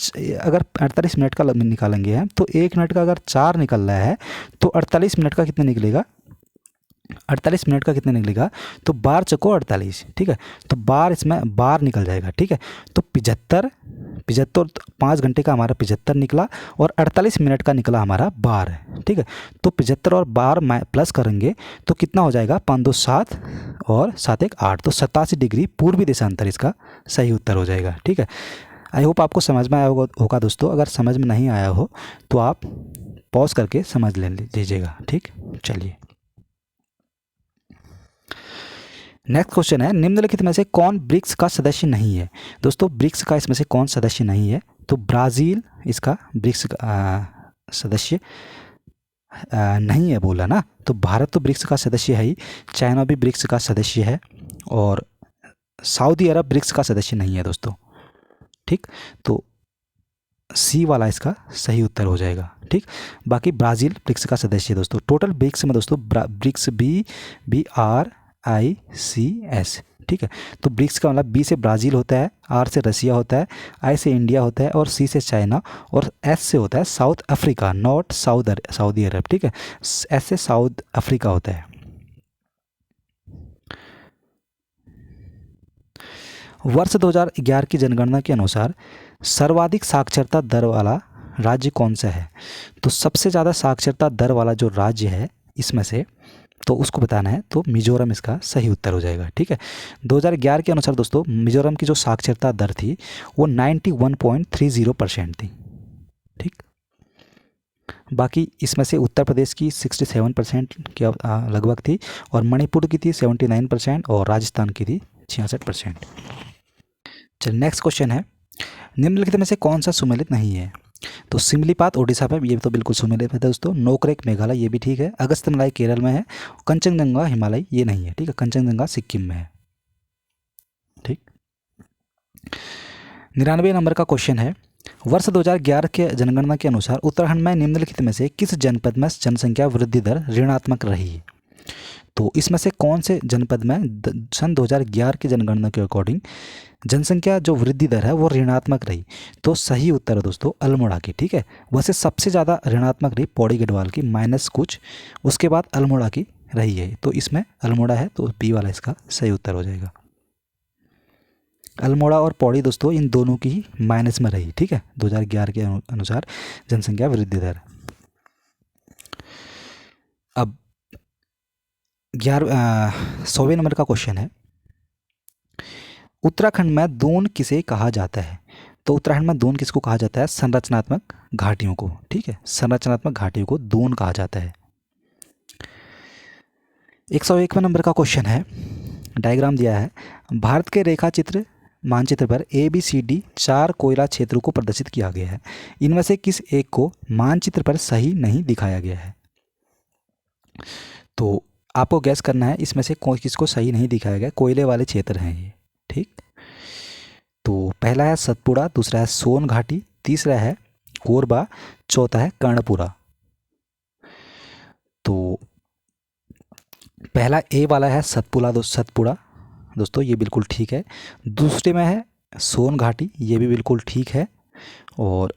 अगर 48 मिनट का निकालेंगे हम, तो 1 मिनट का अगर 4 निकल रहा है तो 48 मिनट का कितने निकलेगा? 48 मिनट का कितने निकलेगा? तो 12 चौको 48, ठीक है। तो 12 इसमें 12 निकल जाएगा, ठीक है। तो 75 5 घंटे का हमारा 75 निकला, और 48 मिनट का निकला हमारा 12, ठीक है। तो 75 और 12 प्लस करेंगे तो कितना हो जाएगा? 5 2 7 और 7 1 8, तो 87 डिग्री पूर्वी देशांतर इसका सही उत्तर हो जाएगा, ठीक है। आई होप आपको समझ में आया होगा दोस्तों। अगर समझ में नहीं आया हो तो आप पॉज करके समझ लीजिएगा, ठीक। चलिए नेक्स्ट क्वेश्चन है, निम्नलिखित में से कौन ब्रिक्स का सदस्य नहीं है? दोस्तों ब्रिक्स का इसमें से कौन सदस्य नहीं है? तो ब्राज़ील इसका ब्रिक्स का सदस्य नहीं है बोला ना, तो भारत तो ब्रिक्स का सदस्य है ही, चाइना भी ब्रिक्स का सदस्य है, और सऊदी अरब ब्रिक्स का सदस्य नहीं है दोस्तों, ठीक। तो सी वाला इसका सही उत्तर हो जाएगा, ठीक। बाकी ब्राज़ील ब्रिक्स का सदस्य है दोस्तों। टोटल ब्रिक्स में दोस्तों ब्रिक्स BRICS, ठीक है। तो ब्रिक्स का मतलब बी से ब्राज़ील होता है, आर से रसिया होता है, आई से इंडिया होता है, और सी से चाइना, और एस से होता है साउथ अफ्रीका, नॉट सऊदी अरब, ठीक है। एस से साउथ अफ्रीका होता है। वर्ष 2011 की जनगणना के अनुसार सर्वाधिक साक्षरता दर वाला राज्य कौन सा है? तो सबसे ज़्यादा साक्षरता दर वाला जो राज्य है इसमें से, तो उसको बताना है, तो मिजोरम इसका सही उत्तर हो जाएगा, ठीक है। 2011 के अनुसार दोस्तों मिजोरम की जो साक्षरता दर थी वो 91.30% थी, ठीक। बाकी इसमें से उत्तर प्रदेश की 67% के लगभग थी, और मणिपुर की थी 79%, और राजस्थान की थी 66%। चलिए नेक्स्ट क्वेश्चन है, निम्नलिखित में से कौन सा सुमेलित नहीं है? तो सिमलीपात उड़ीसा में, ये तो बिल्कुल सुमेलित है दोस्तों। नोकरेक मेघालय, ये भी ठीक है। अगस्त्यमलाई केरल में है। कंचनजंगा हिमालय, ये नहीं है, ठीक है। कंचनजंगा सिक्किम में है, ठीक। 99 नंबर का क्वेश्चन है, वर्ष 2011 के जनगणना के अनुसार उत्तराखंड में निम्नलिखित में से किस जनपद में जनसंख्या वृद्धि दर ऋणात्मक रही? तो इसमें से कौन से जनपद में सन 2011 की जनगणना के अकॉर्डिंग जनसंख्या जो वृद्धि दर है वो ऋणात्मक रही? तो सही उत्तर है दोस्तों अल्मोड़ा की, ठीक है। वैसे सबसे ज़्यादा ऋणात्मक रही पौड़ी गढ़वाल की माइनस कुछ, उसके बाद अल्मोड़ा की रही है, तो इसमें अल्मोड़ा है, तो बी वाला इसका सही उत्तर हो जाएगा। अल्मोड़ा और पौड़ी दोस्तों इन दोनों की ही माइनस में रही, ठीक है, 2011 के अनुसार जनसंख्या वृद्धि दर। अब 100वें नंबर का क्वेश्चन है, उत्तराखंड में दून किसे कहा जाता है? तो उत्तराखंड में दून किसको कहा जाता है? संरचनात्मक घाटियों को। ठीक है, संरचनात्मक घाटियों को दून कहा जाता है। 101वें नंबर का क्वेश्चन है, डायग्राम दिया है, भारत के रेखा चित्र मानचित्र पर ABCD 4 कोयला क्षेत्रों को प्रदर्शित किया गया है, इनमें से किस एक को मानचित्र पर सही नहीं दिखाया गया है? तो आपको गैस करना है इसमें से किसको सही नहीं दिखाया गया। कोयले वाले क्षेत्र हैं ये। ठीक, तो पहला है सतपुड़ा, दूसरा है सोन घाटी, तीसरा है कोरबा, चौथा है कर्णपुरा। तो पहला ए वाला है सतपुड़ा दोस्तों, ये बिल्कुल ठीक है। दूसरे में है सोन घाटी, ये भी बिल्कुल ठीक है। और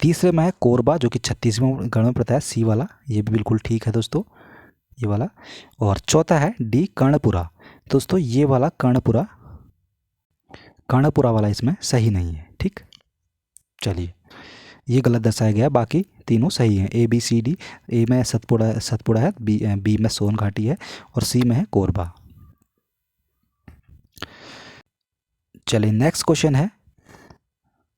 तीसरे में है कोरबा, जो कि छत्तीसगढ़ में पड़ता है, सी वाला, ये भी बिल्कुल ठीक है दोस्तों, ये वाला। और चौथा है डी कर्णपुरा। दोस्तों ये वाला कर्णपुरा वाला इसमें सही नहीं है। ठीक, चलिए, ये गलत दर्शाया गया, बाकी तीनों सही हैं। ABCD, ए में सतपुड़ा है, बी में सोन घाटी है, और सी में है कोरबा। चलिए, नेक्स्ट क्वेश्चन है,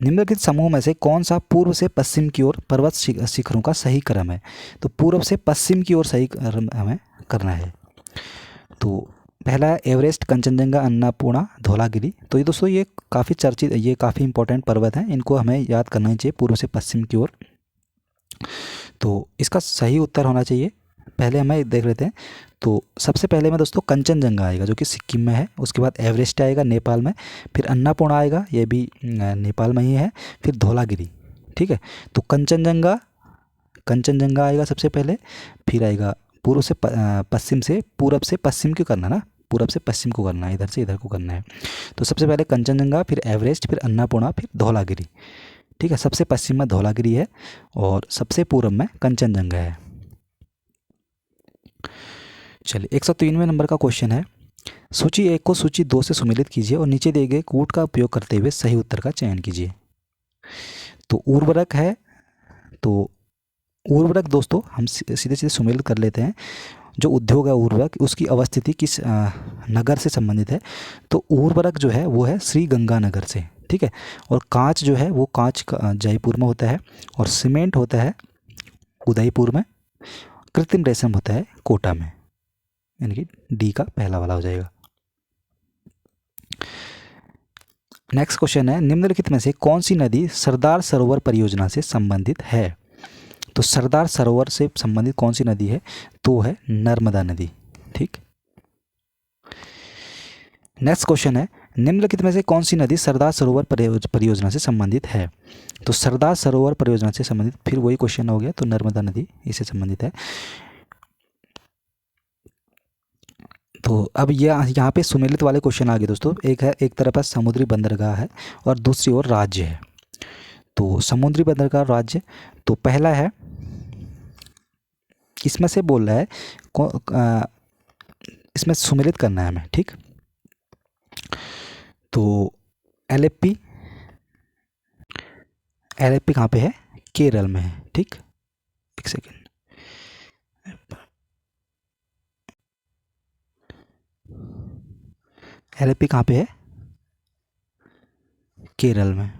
निम्नलिखित समूह में से कौन सा पूर्व से पश्चिम की ओर पर्वत शिखरों का सही क्रम है? तो पूर्व से पश्चिम की ओर सही क्रम हमें करना है। तो पहला है एवरेस्ट, कंचनजंगा, अन्नपूर्णा, धौलागिरी। तो ये दोस्तों ये काफ़ी चर्चित, ये काफ़ी इंपॉर्टेंट पर्वत हैं, इनको हमें याद करना ही चाहिए पूर्व से पश्चिम की ओर। तो इसका सही उत्तर होना चाहिए, पहले हमें देख लेते हैं। तो सबसे पहले में दोस्तों कंचनजंगा आएगा, जो कि सिक्किम में है। उसके बाद एवरेस्ट आएगा नेपाल में, फिर अन्नपूर्णा आएगा, ये भी नेपाल में ही है, फिर धौलागिरी। ठीक है, तो कंचनजंगा आएगा सबसे पहले, फिर आएगा पूर्व से पूरब से पश्चिम क्यों करना ना, पूरब से पश्चिम को करना है, इधर से इधर को करना है। तो सबसे पहले कंचनजंगा, फिर एवरेस्ट, फिर अन्नपूर्णा, फिर धौलागिरी। ठीक है, सबसे पश्चिम में धौलागिरी है और सबसे पूर्व में कंचनजंगा है। चलिए, 103वें नंबर का क्वेश्चन है, सूची 1 को सूची 2 से सुमेलित कीजिए और नीचे दिए गए कूट का उपयोग करते हुए सही उत्तर का चयन कीजिए। तो उर्वरक है, तो उर्वरक दोस्तों हम सीधे सीधे सुमेलित कर लेते हैं। जो उद्योग है उर्वरक, उसकी अवस्थिति किस नगर से संबंधित है? तो उर्वरक जो है वो है श्री गंगानगर से। ठीक है, और कांच जो है वो कांच जयपुर में होता है, और सीमेंट होता है उदयपुर में, कृत्रिम रेशम होता है कोटा में, यानी कि डी का पहला वाला हो जाएगा। नेक्स्ट क्वेश्चन है, निम्नलिखित में से कौन सी नदी सरदार सरोवर परियोजना से संबंधित है? तो सरदार सरोवर से संबंधित कौन सी नदी है? तो है नर्मदा नदी। ठीक, नेक्स्ट क्वेश्चन है, निम्नलिखित में से कौन सी नदी सरदार सरोवर परियोजना से संबंधित है? तो सरदार सरोवर परियोजना से संबंधित फिर वही क्वेश्चन हो गया, तो नर्मदा नदी इससे संबंधित है। तो अब ये यहाँ पे सुमेलित वाले क्वेश्चन आ गए दोस्तों। एक है, एक तरफ है समुद्री बंदरगाह है और दूसरी ओर राज्य है। तो समुद्री बंदरगाह राज्य, तो पहला है, इसमें से बोल रहा है इसमें सुमेलित करना है हमें। ठीक, तो एलेप्पी कहाँ पे है? केरल में है। ठीक, एक सेकेंड, एलेप्पी कहाँ पे है? केरल में,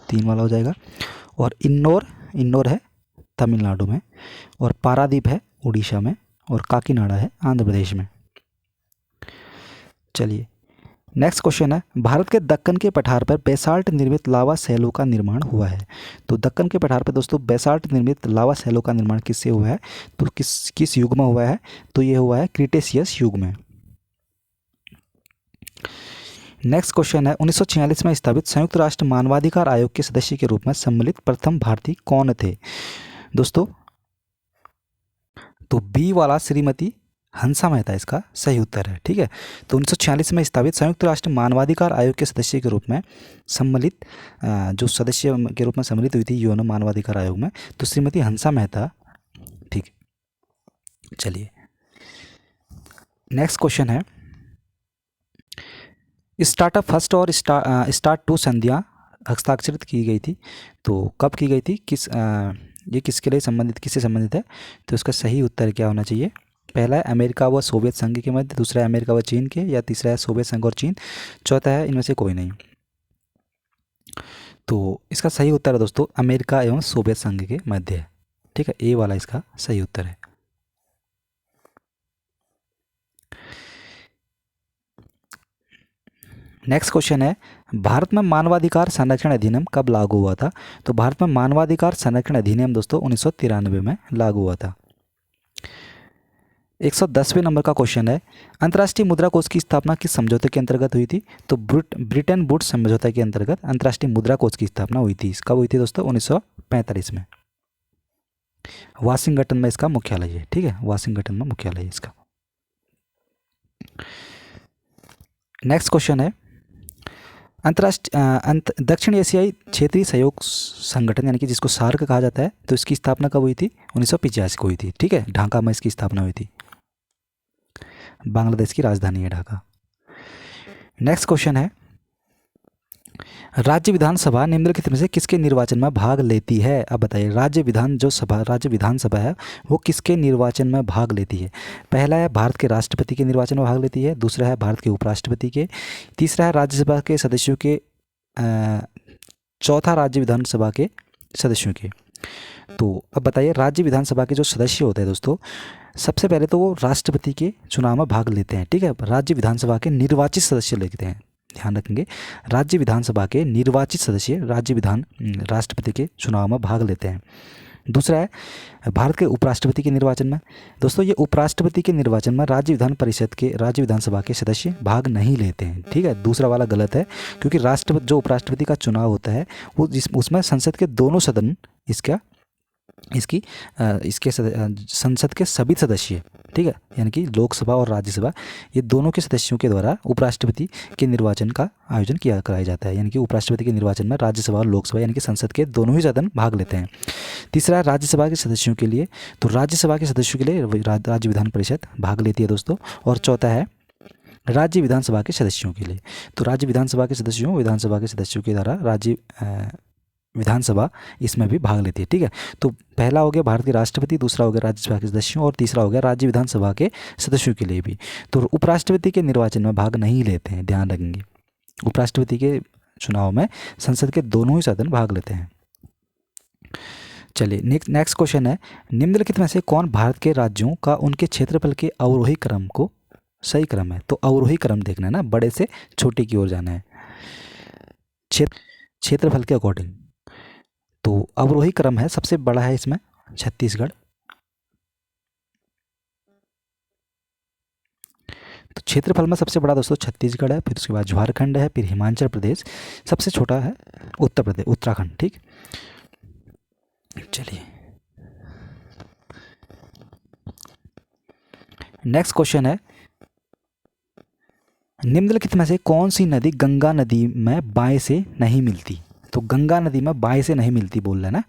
3 वाला हो जाएगा। और इन्नौर है तमिलनाडु में, और पारादीप है उड़ीसा में, और काकीनाडा है आंध्र प्रदेश में। चलिए, नेक्स्ट क्वेश्चन है, भारत के दक्कन के पठार पर बेसाल्ट निर्मित लावा शैलों का निर्माण हुआ है। तो दक्कन के पठार पर दोस्तों बेसाल्ट निर्मित लावा शैलों का निर्माण किससे हुआ है? तो किस युग में हुआ है? तो ये हुआ है क्रिटेशियस युग में। नेक्स्ट क्वेश्चन है, 1946 में स्थापित संयुक्त राष्ट्र मानवाधिकार आयोग के सदस्य के रूप में सम्मिलित प्रथम भारतीय कौन थे? दोस्तों तो बी वाला श्रीमती हंसा मेहता इसका सही उत्तर है। ठीक है, तो 1946 में स्थापित संयुक्त राष्ट्र मानवाधिकार आयोग के सदस्य के रूप में सम्मिलित, जो सदस्य के रूप में सम्मिलित हुई थी यूएन मानवाधिकार आयोग में, तो श्रीमती हंसा मेहता। ठीक, चलिए, नेक्स्ट क्वेश्चन है, स्टार्टअप फर्स्ट और स्टार्ट टू संधियाँ हस्ताक्षरित की गई थी, तो कब की गई थी, किस ये किसके लिए संबंधित, किससे संबंधित है? तो इसका सही उत्तर क्या होना चाहिए? पहला है अमेरिका व सोवियत संघ के मध्य, दूसरा है अमेरिका व चीन के, या तीसरा है सोवियत संघ और चीन, चौथा है इनमें से कोई नहीं। तो इसका सही उत्तर है दोस्तों अमेरिका एवं सोवियत संघ के मध्य है। ठीक है, ए वाला इसका सही उत्तर है। नेक्स्ट क्वेश्चन है, भारत में मानवाधिकार संरक्षण अधिनियम कब लागू हुआ था? तो भारत में मानवाधिकार संरक्षण अधिनियम दोस्तों 1993 में लागू हुआ था। 110वें नंबर का क्वेश्चन है, अंतर्राष्ट्रीय मुद्रा कोष की स्थापना किस समझौते के अंतर्गत हुई थी? तो ब्रिटेन वुड्स समझौते के अंतर्गत अंतर्राष्ट्रीय मुद्रा कोष की स्थापना हुई थी। कब हुई थी दोस्तों? 1945 में। वाशिंगटन में इसका मुख्यालय है। ठीक है, वाशिंगटन में मुख्यालय है इसका। नेक्स्ट क्वेश्चन है, दक्षिण एशियाई क्षेत्रीय सहयोग संगठन यानी कि जिसको सार्क कहा जाता है, तो इसकी स्थापना कब हुई थी? 1985 को हुई थी। ठीक है, ढाका में इसकी स्थापना हुई थी। बांग्लादेश की राजधानी है ढाका। नेक्स्ट क्वेश्चन है, राज्य विधानसभा निम्नलिखित में से किसके निर्वाचन में भाग लेती है? अब बताइए, राज्य विधानसभा है वो किसके निर्वाचन में भाग लेती है? पहला है भारत के राष्ट्रपति के निर्वाचन में भाग लेती है, दूसरा है भारत के उपराष्ट्रपति के, तीसरा है राज्यसभा के सदस्यों के, चौथा राज्य विधानसभा के सदस्यों के। तो अब बताइए, राज्य विधानसभा के जो सदस्य होते हैं दोस्तों, सबसे पहले तो वो राष्ट्रपति के चुनाव में भाग लेते हैं। ठीक है, राज्य विधानसभा के निर्वाचित सदस्य लेते हैं, ध्यान रखेंगे, राज्य विधानसभा के निर्वाचित सदस्य राष्ट्रपति के चुनाव में भाग लेते हैं। दूसरा है भारत के उपराष्ट्रपति के निर्वाचन में। दोस्तों ये उपराष्ट्रपति के निर्वाचन में राज्य विधानसभा के सदस्य भाग नहीं लेते हैं। ठीक है, दूसरा वाला गलत है, क्योंकि जो उपराष्ट्रपति का चुनाव होता है वो उसमें संसद के दोनों सदन इसके संसद के सभी सदस्य, ठीक है, यानी कि लोकसभा और राज्यसभा, ये दोनों के सदस्यों के द्वारा उपराष्ट्रपति के निर्वाचन का आयोजन कराया जाता है। यानी कि उपराष्ट्रपति के निर्वाचन में राज्यसभा और लोकसभा यानी कि संसद के दोनों ही सदन भाग लेते हैं। तीसरा, राज्यसभा के सदस्यों के लिए, तो राज्यसभा के सदस्यों के लिए राज्य विधान परिषद भाग लेती है दोस्तों। और चौथा है राज्य विधानसभा के सदस्यों के लिए, तो राज्य विधानसभा के सदस्यों के द्वारा राज्य विधानसभा इसमें भी भाग लेती है। ठीक है, तो पहला हो गया भारत के राष्ट्रपति, दूसरा हो गया राज्यसभा के सदस्यों, और तीसरा हो गया राज्य विधानसभा के सदस्यों के लिए भी। तो उपराष्ट्रपति के निर्वाचन में भाग नहीं लेते हैं, ध्यान रखेंगे, उपराष्ट्रपति के चुनाव में संसद के दोनों ही सदन भाग लेते हैं। चलिए नेक्स्ट क्वेश्चन है, निम्नलिखित में से कौन भारत के राज्यों का उनके क्षेत्रफल के अवरोही क्रम को सही क्रम है? तो अवरोही क्रम देखना है ना, बड़े से छोटे की ओर जाना है क्षेत्रफल के अकॉर्डिंग। तो अवरोही क्रम है, सबसे बड़ा है इसमें छत्तीसगढ़, तो क्षेत्रफल में सबसे बड़ा दोस्तों छत्तीसगढ़ है, फिर उसके बाद झारखंड है, फिर हिमाचल प्रदेश, सबसे छोटा है उत्तराखंड। ठीक, चलिए नेक्स्ट क्वेश्चन है, निम्नलिखित में से कौन सी नदी गंगा नदी में बाएं से नहीं मिलती? तो गंगा नदी में बाएं से नहीं मिलती बोल रहे हैं ना,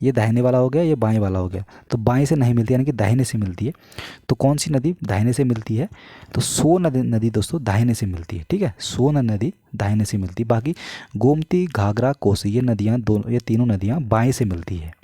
ये दाहिने वाला हो गया, ये बाएं वाला हो गया, तो बाएं से नहीं मिलती यानी कि दाहिने से मिलती है। तो कौन सी नदी दाहिने से मिलती है? तो सोन नदी दोस्तों दाहिने से मिलती है। ठीक है, सोन नदी दाहिने से मिलती है, बाकी गोमती, घाघरा, कोसी, ये तीनों नदियाँ बाएं से मिलती है।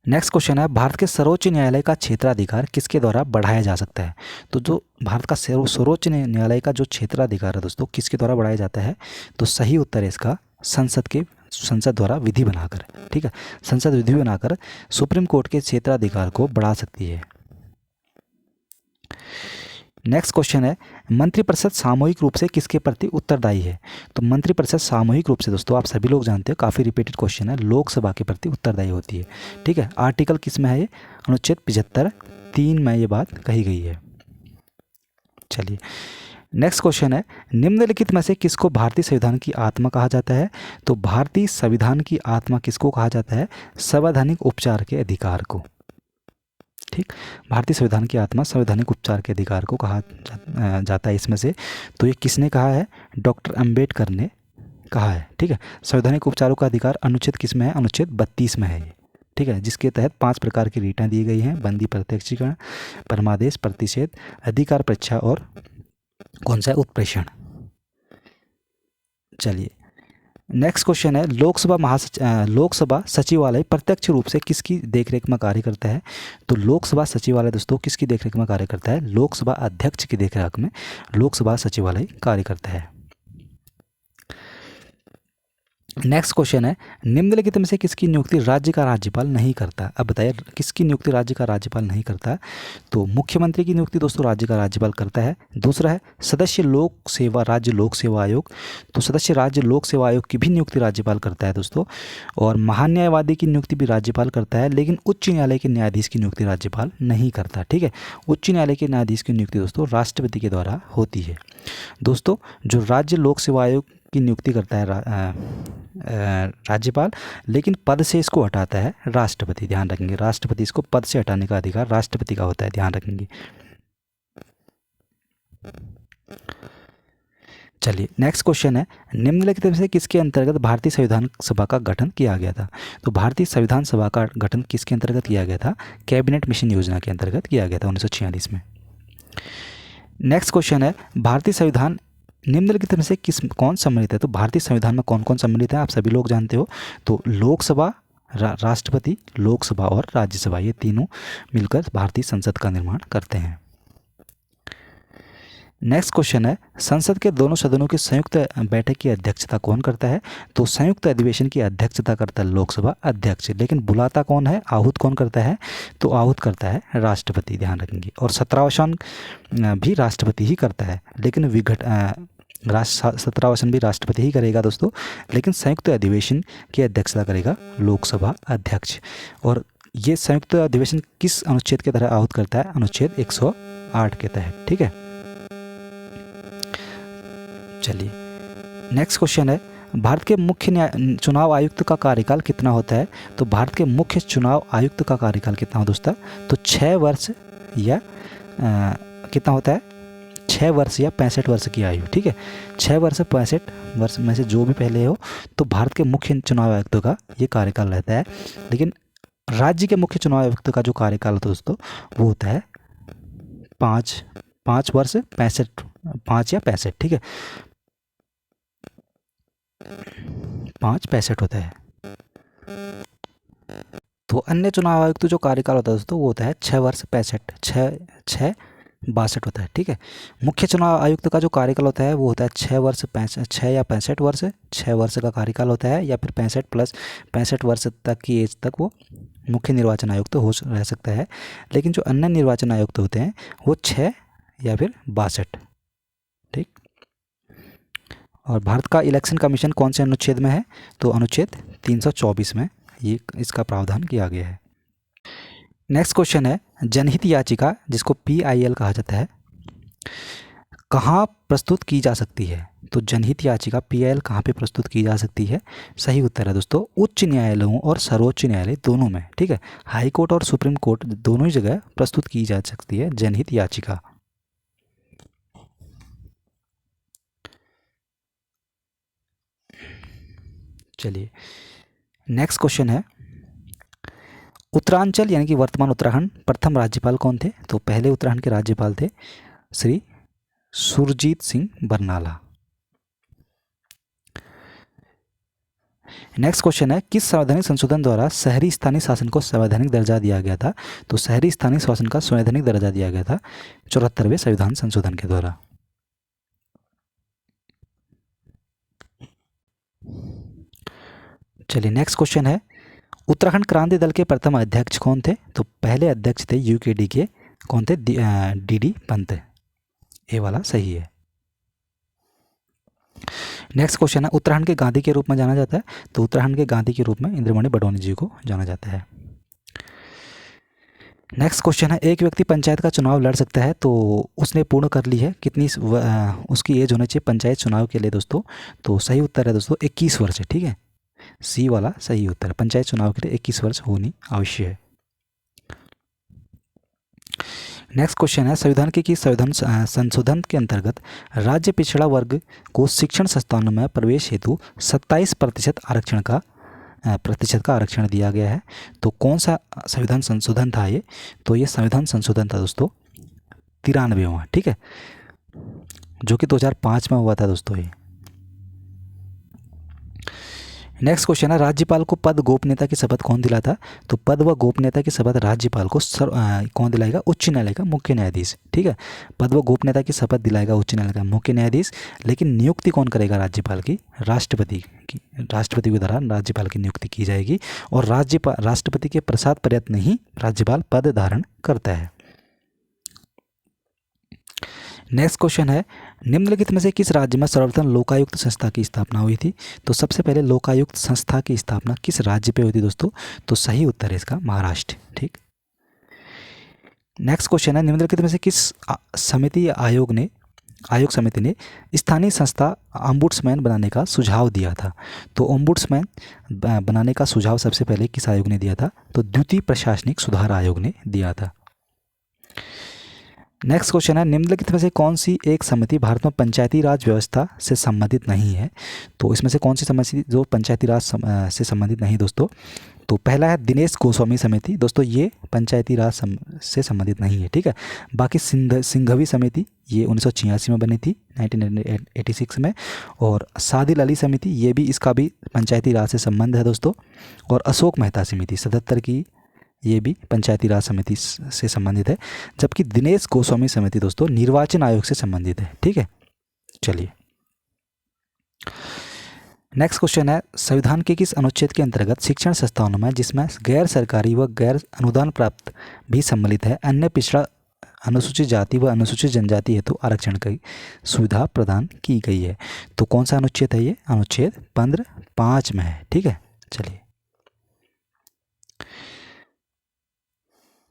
नेक्स्ट क्वेश्चन है, भारत के सर्वोच्च न्यायालय का क्षेत्राधिकार किसके द्वारा बढ़ाया जा सकता है? तो जो भारत का सर्वोच्च न्यायालय का जो क्षेत्राधिकार है दोस्तों, किसके द्वारा बढ़ाया जाता है? तो सही उत्तर है इसका संसद द्वारा विधि बनाकर। ठीक है, संसद विधि बनाकर सुप्रीम कोर्ट के क्षेत्राधिकार को बढ़ा सकती है। नेक्स्ट क्वेश्चन है, मंत्रिपरिषद सामूहिक रूप से किसके प्रति उत्तरदायी है? तो मंत्रिपरिषद सामूहिक रूप से दोस्तों आप सभी लोग जानते हो, काफ़ी रिपीटेड क्वेश्चन है, लोकसभा के प्रति उत्तरदायी होती है। ठीक है, आर्टिकल किस में है ये? अनुच्छेद 75(3) में ये बात कही गई है। चलिए नेक्स्ट क्वेश्चन है, निम्नलिखित में से किसको भारतीय संविधान की आत्मा कहा जाता है? तो भारतीय संविधान की आत्मा किसको कहा जाता है? संवैधानिक उपचार के अधिकार को। ठीक, भारतीय संविधान की आत्मा संवैधानिक उपचार के अधिकार को कहा जाता है इसमें से। तो ये किसने कहा है? डॉक्टर अंबेडकर ने कहा है। ठीक है, संवैधानिक उपचारों का अधिकार अनुच्छेद किस में है? अनुच्छेद 32 में है ये। ठीक है, जिसके तहत 5 प्रकार की रीटें दी गई हैं, बंदी प्रत्यक्षीकरण, परमादेश, प्रतिषेध, अधिकार परीक्षा और कौन सा उत्प्रेषण। चलिए नेक्स्ट क्वेश्चन है, लोकसभा सचिवालय प्रत्यक्ष रूप से किसकी देखरेख में कार्य करता है? तो लोकसभा सचिवालय दोस्तों किसकी देखरेख में कार्य करता है? लोकसभा अध्यक्ष की देखरेख में लोकसभा सचिवालय कार्य करता है। नेक्स्ट क्वेश्चन है, निम्नलिखित में से किसकी नियुक्ति राज्य का राज्यपाल नहीं करता? अब बताइए किसकी नियुक्ति राज्य का राज्यपाल नहीं करता? तो मुख्यमंत्री की नियुक्ति दोस्तों राज्य का राज्यपाल करता है। दूसरा है सदस्य राज्य लोक सेवा आयोग, तो सदस्य राज्य लोक सेवा आयोग की भी नियुक्ति राज्यपाल करता है दोस्तों। और महान्यायवादी की नियुक्ति भी राज्यपाल करता है, लेकिन उच्च न्यायालय के न्यायाधीश की नियुक्ति राज्यपाल नहीं करता। ठीक है, उच्च न्यायालय के न्यायाधीश की नियुक्ति दोस्तों राष्ट्रपति के द्वारा होती है। दोस्तों जो राज्य लोक सेवा आयोग की नियुक्ति करता है राज्यपाल, लेकिन पद से इसको हटाता है राष्ट्रपति। ध्यान रखेंगे, राष्ट्रपति इसको पद से हटाने का अधिकार राष्ट्रपति का होता है, ध्यान रखेंगे। चलिए नेक्स्ट क्वेश्चन है, निम्नलिखित में से किसके अंतर्गत भारतीय संविधान सभा का गठन किया गया था? तो भारतीय संविधान सभा का गठन किसके अंतर्गत किया गया था? कैबिनेट मिशन योजना के अंतर्गत किया गया था 1946 में। नेक्स्ट क्वेश्चन है, भारतीय संविधान निम्नलिखित में से कौन सम्मिलित है? तो भारतीय संविधान में कौन कौन सम्मिलित है आप सभी लोग जानते हो। तो लोकसभा, राष्ट्रपति, लोकसभा और राज्यसभा, ये तीनों मिलकर भारतीय संसद का निर्माण करते हैं। नेक्स्ट क्वेश्चन है, संसद के दोनों सदनों की संयुक्त बैठक की अध्यक्षता कौन करता है? तो संयुक्त अधिवेशन की अध्यक्षता करता है लोकसभा अध्यक्ष, लेकिन बुलाता कौन है, आहूत कौन करता है? तो आहूत करता है राष्ट्रपति, ध्यान रखेंगे। और सत्रावसान भी राष्ट्रपति ही करता है, लेकिन सत्रावसान भी राष्ट्रपति ही करेगा दोस्तों, लेकिन संयुक्त अधिवेशन की अध्यक्षता करेगा लोकसभा अध्यक्ष। और ये संयुक्त अधिवेशन किस अनुच्छेद के तहत आहूत करता है? अनुच्छेद 108 के तहत। ठीक है, चलिए नेक्स्ट क्वेश्चन है, भारत के मुख्य चुनाव आयुक्त का कार्यकाल कितना होता है? तो भारत के मुख्य चुनाव आयुक्त का कार्यकाल कितना हो दोस्तों? तो 6 वर्ष या कितना होता है? 6 वर्ष या 65 वर्ष की आयु। ठीक है, 6 वर्ष 65 वर्ष में से जो भी पहले हो, तो भारत के मुख्य चुनाव आयुक्तों का ये कार्यकाल रहता है। लेकिन राज्य के मुख्य चुनाव आयुक्त का जो कार्यकाल होता है दोस्तों, वो होता है 5 वर्ष 5 या 65। ठीक है, 5-65 होता है। तो अन्य चुनाव आयुक्त जो कार्यकाल होता है दोस्तों, वो होता है 6 वर्ष 65, 6-62 होता है। ठीक है, मुख्य चुनाव आयुक्त का जो कार्यकाल होता है वो होता है 6 वर्ष 6 या 65 वर्ष, 6 वर्ष का कार्यकाल होता है, या फिर 65 प्लस 65 वर्ष तक की एज तक वो मुख्य निर्वाचन आयुक्त हो रह सकता है। लेकिन जो अन्य निर्वाचन आयुक्त होते हैं वो 6 या फिर 62। ठीक, और भारत का इलेक्शन कमीशन कौन से अनुच्छेद में है? तो अनुच्छेद 324 में ये इसका प्रावधान किया गया है। नेक्स्ट क्वेश्चन है, जनहित याचिका जिसको PIL कहा जाता है कहाँ प्रस्तुत की जा सकती है? तो जनहित याचिका PIL कहाँ पे प्रस्तुत की जा सकती है? सही उत्तर है दोस्तों उच्च न्यायालयों और सर्वोच्च न्यायालय दोनों में। ठीक है, हाई कोर्ट और सुप्रीम कोर्ट दोनों ही जगह प्रस्तुत की जा सकती है जनहित याचिका। चलिए नेक्स्ट क्वेश्चन है, उत्तरांचल यानी कि वर्तमान उत्तराखंड प्रथम राज्यपाल कौन थे? तो पहले उत्तराखंड के राज्यपाल थे श्री सुरजीत सिंह बरनाला। नेक्स्ट क्वेश्चन है, किस संवैधानिक संशोधन द्वारा शहरी स्थानीय शासन को संवैधानिक दर्जा दिया गया था? तो शहरी स्थानीय शासन का संवैधानिक दर्जा दिया गया था 74वें संविधान संशोधन के द्वारा। चलिए नेक्स्ट क्वेश्चन है, उत्तराखंड क्रांति दल के प्रथम अध्यक्ष कौन थे? तो पहले अध्यक्ष थे UKD के कौन थे? DD पंत। ये वाला सही है। नेक्स्ट क्वेश्चन है, उत्तराखंड के गांधी के रूप में जाना जाता है? तो उत्तराखंड के गांधी के रूप में इंद्रमणि बडोनी जी को जाना जाता है। नेक्स्ट क्वेश्चन है, एक व्यक्ति पंचायत का चुनाव लड़ सकता है, तो उसने पूर्ण कर ली है कितनी उसकी एज होनी चाहिए पंचायत चुनाव के लिए दोस्तों? तो सही उत्तर है दोस्तों 21 वर्ष है। ठीक है, सी वाला सही उत्तर है, पंचायत चुनाव के लिए 21 वर्ष होनी आवश्यक है। नेक्स्ट क्वेश्चन है, संविधान के किस संविधान संशोधन के अंतर्गत राज्य पिछड़ा वर्ग को शिक्षण संस्थानों में प्रवेश हेतु 27% प्रतिशत का आरक्षण दिया गया है? तो कौन सा संविधान संशोधन था ये? तो ये संविधान संशोधन था दोस्तों 93वां। ठीक है, जो कि 2005 में हुआ था दोस्तों ये। नेक्स्ट क्वेश्चन है, राज्यपाल को पद गोपनीयता की शपथ कौन दिलाता? तो पद व गोपनीयता की शपथ राज्यपाल को कौन दिलाएगा? उच्च न्यायालय का मुख्य न्यायाधीश। ठीक है, पद व गोपनीयता की शपथ दिलाएगा उच्च न्यायालय का मुख्य न्यायाधीश। लेकिन नियुक्ति कौन करेगा राज्यपाल की? राष्ट्रपति की। राष्ट्रपति के द्वारा राज्यपाल की नियुक्ति की जाएगी और राष्ट्रपति के प्रसाद प्रयत्न ही राज्यपाल पद धारण करता है। नेक्स्ट क्वेश्चन है, निम्नलिखित में से किस राज्य में सर्वप्रथम लोकायुक्त संस्था की स्थापना हुई थी? तो सबसे पहले लोकायुक्त संस्था की स्थापना किस राज्य पे हुई थी दोस्तों? तो सही उत्तर है इसका महाराष्ट्र। ठीक। नेक्स्ट क्वेश्चन है, निम्नलिखित में से किस आयोग समिति ने स्थानीय संस्था ओम्बुड्समैन बनाने का सुझाव दिया था? तो ओम्बुड्समैन बनाने का सुझाव सबसे पहले किस आयोग ने दिया था? तो द्वितीय प्रशासनिक सुधार आयोग ने दिया था। नेक्स्ट क्वेश्चन है, निम्नलिखित में से कौन सी एक समिति भारत में पंचायती राज व्यवस्था से संबंधित नहीं है? तो इसमें से कौन सी समिति जो पंचायती राज से संबंधित नहीं दोस्तों? तो पहला है दिनेश गोस्वामी समिति। दोस्तों ये पंचायती राज से संबंधित नहीं है। ठीक है, बाकी सिंघवी समिति ये 1986 में बनी थी, 1986 में। और सादिल अली समिति ये भी, इसका भी पंचायती राज से संबंध है दोस्तों। और अशोक मेहता समिति 77 की, ये भी पंचायती राज समिति से संबंधित है। जबकि दिनेश गोस्वामी समिति दोस्तों निर्वाचन आयोग से संबंधित है। ठीक है, चलिए नेक्स्ट क्वेश्चन है, संविधान के किस अनुच्छेद के अंतर्गत शिक्षण संस्थानों में, जिसमें गैर सरकारी व गैर अनुदान प्राप्त भी सम्मिलित है, अन्य पिछड़ा अनुसूचित जाति व अनुसूचित जनजाति हेतु आरक्षण की सुविधा प्रदान की गई है? तो कौन सा अनुच्छेद है ये? अनुच्छेद 15(5) में है। ठीक है, चलिए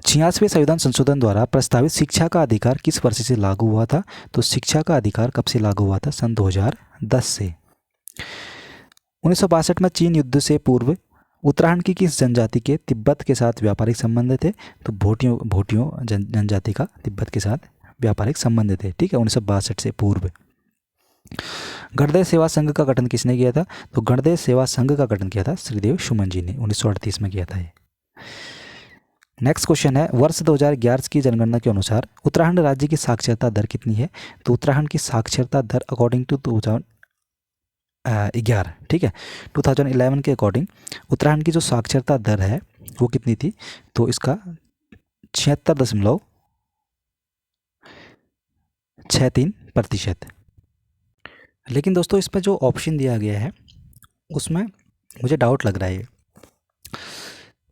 86वें संविधान संशोधन द्वारा प्रस्तावित शिक्षा का अधिकार किस वर्ष से लागू हुआ था? तो शिक्षा का अधिकार कब से लागू हुआ था? सन 2010 से। 1962 में चीन युद्ध से पूर्व उत्तराखंड की किस जनजाति के तिब्बत के साथ व्यापारिक संबंध थे? तो भोटियों जनजाति का तिब्बत के साथ व्यापारिक संबंध थे। ठीक है, 1962 से पूर्व। गणदेव सेवा संघ का गठन किसने किया था? तो गणदेव सेवा संघ का गठन किया था श्रीदेव सुमन जी ने, 1938 में किया था ये। नेक्स्ट क्वेश्चन है, वर्ष 2011 की जनगणना के अनुसार उत्तराखंड राज्य की साक्षरता दर कितनी है? तो उत्तराखंड की साक्षरता दर अकॉर्डिंग टू 2011, ठीक है, 2011 के अकॉर्डिंग उत्तराखंड की जो साक्षरता दर है वो कितनी थी? तो इसका 76.63%। लेकिन दोस्तों इस पर जो ऑप्शन दिया गया है उसमें मुझे डाउट लग रहा है।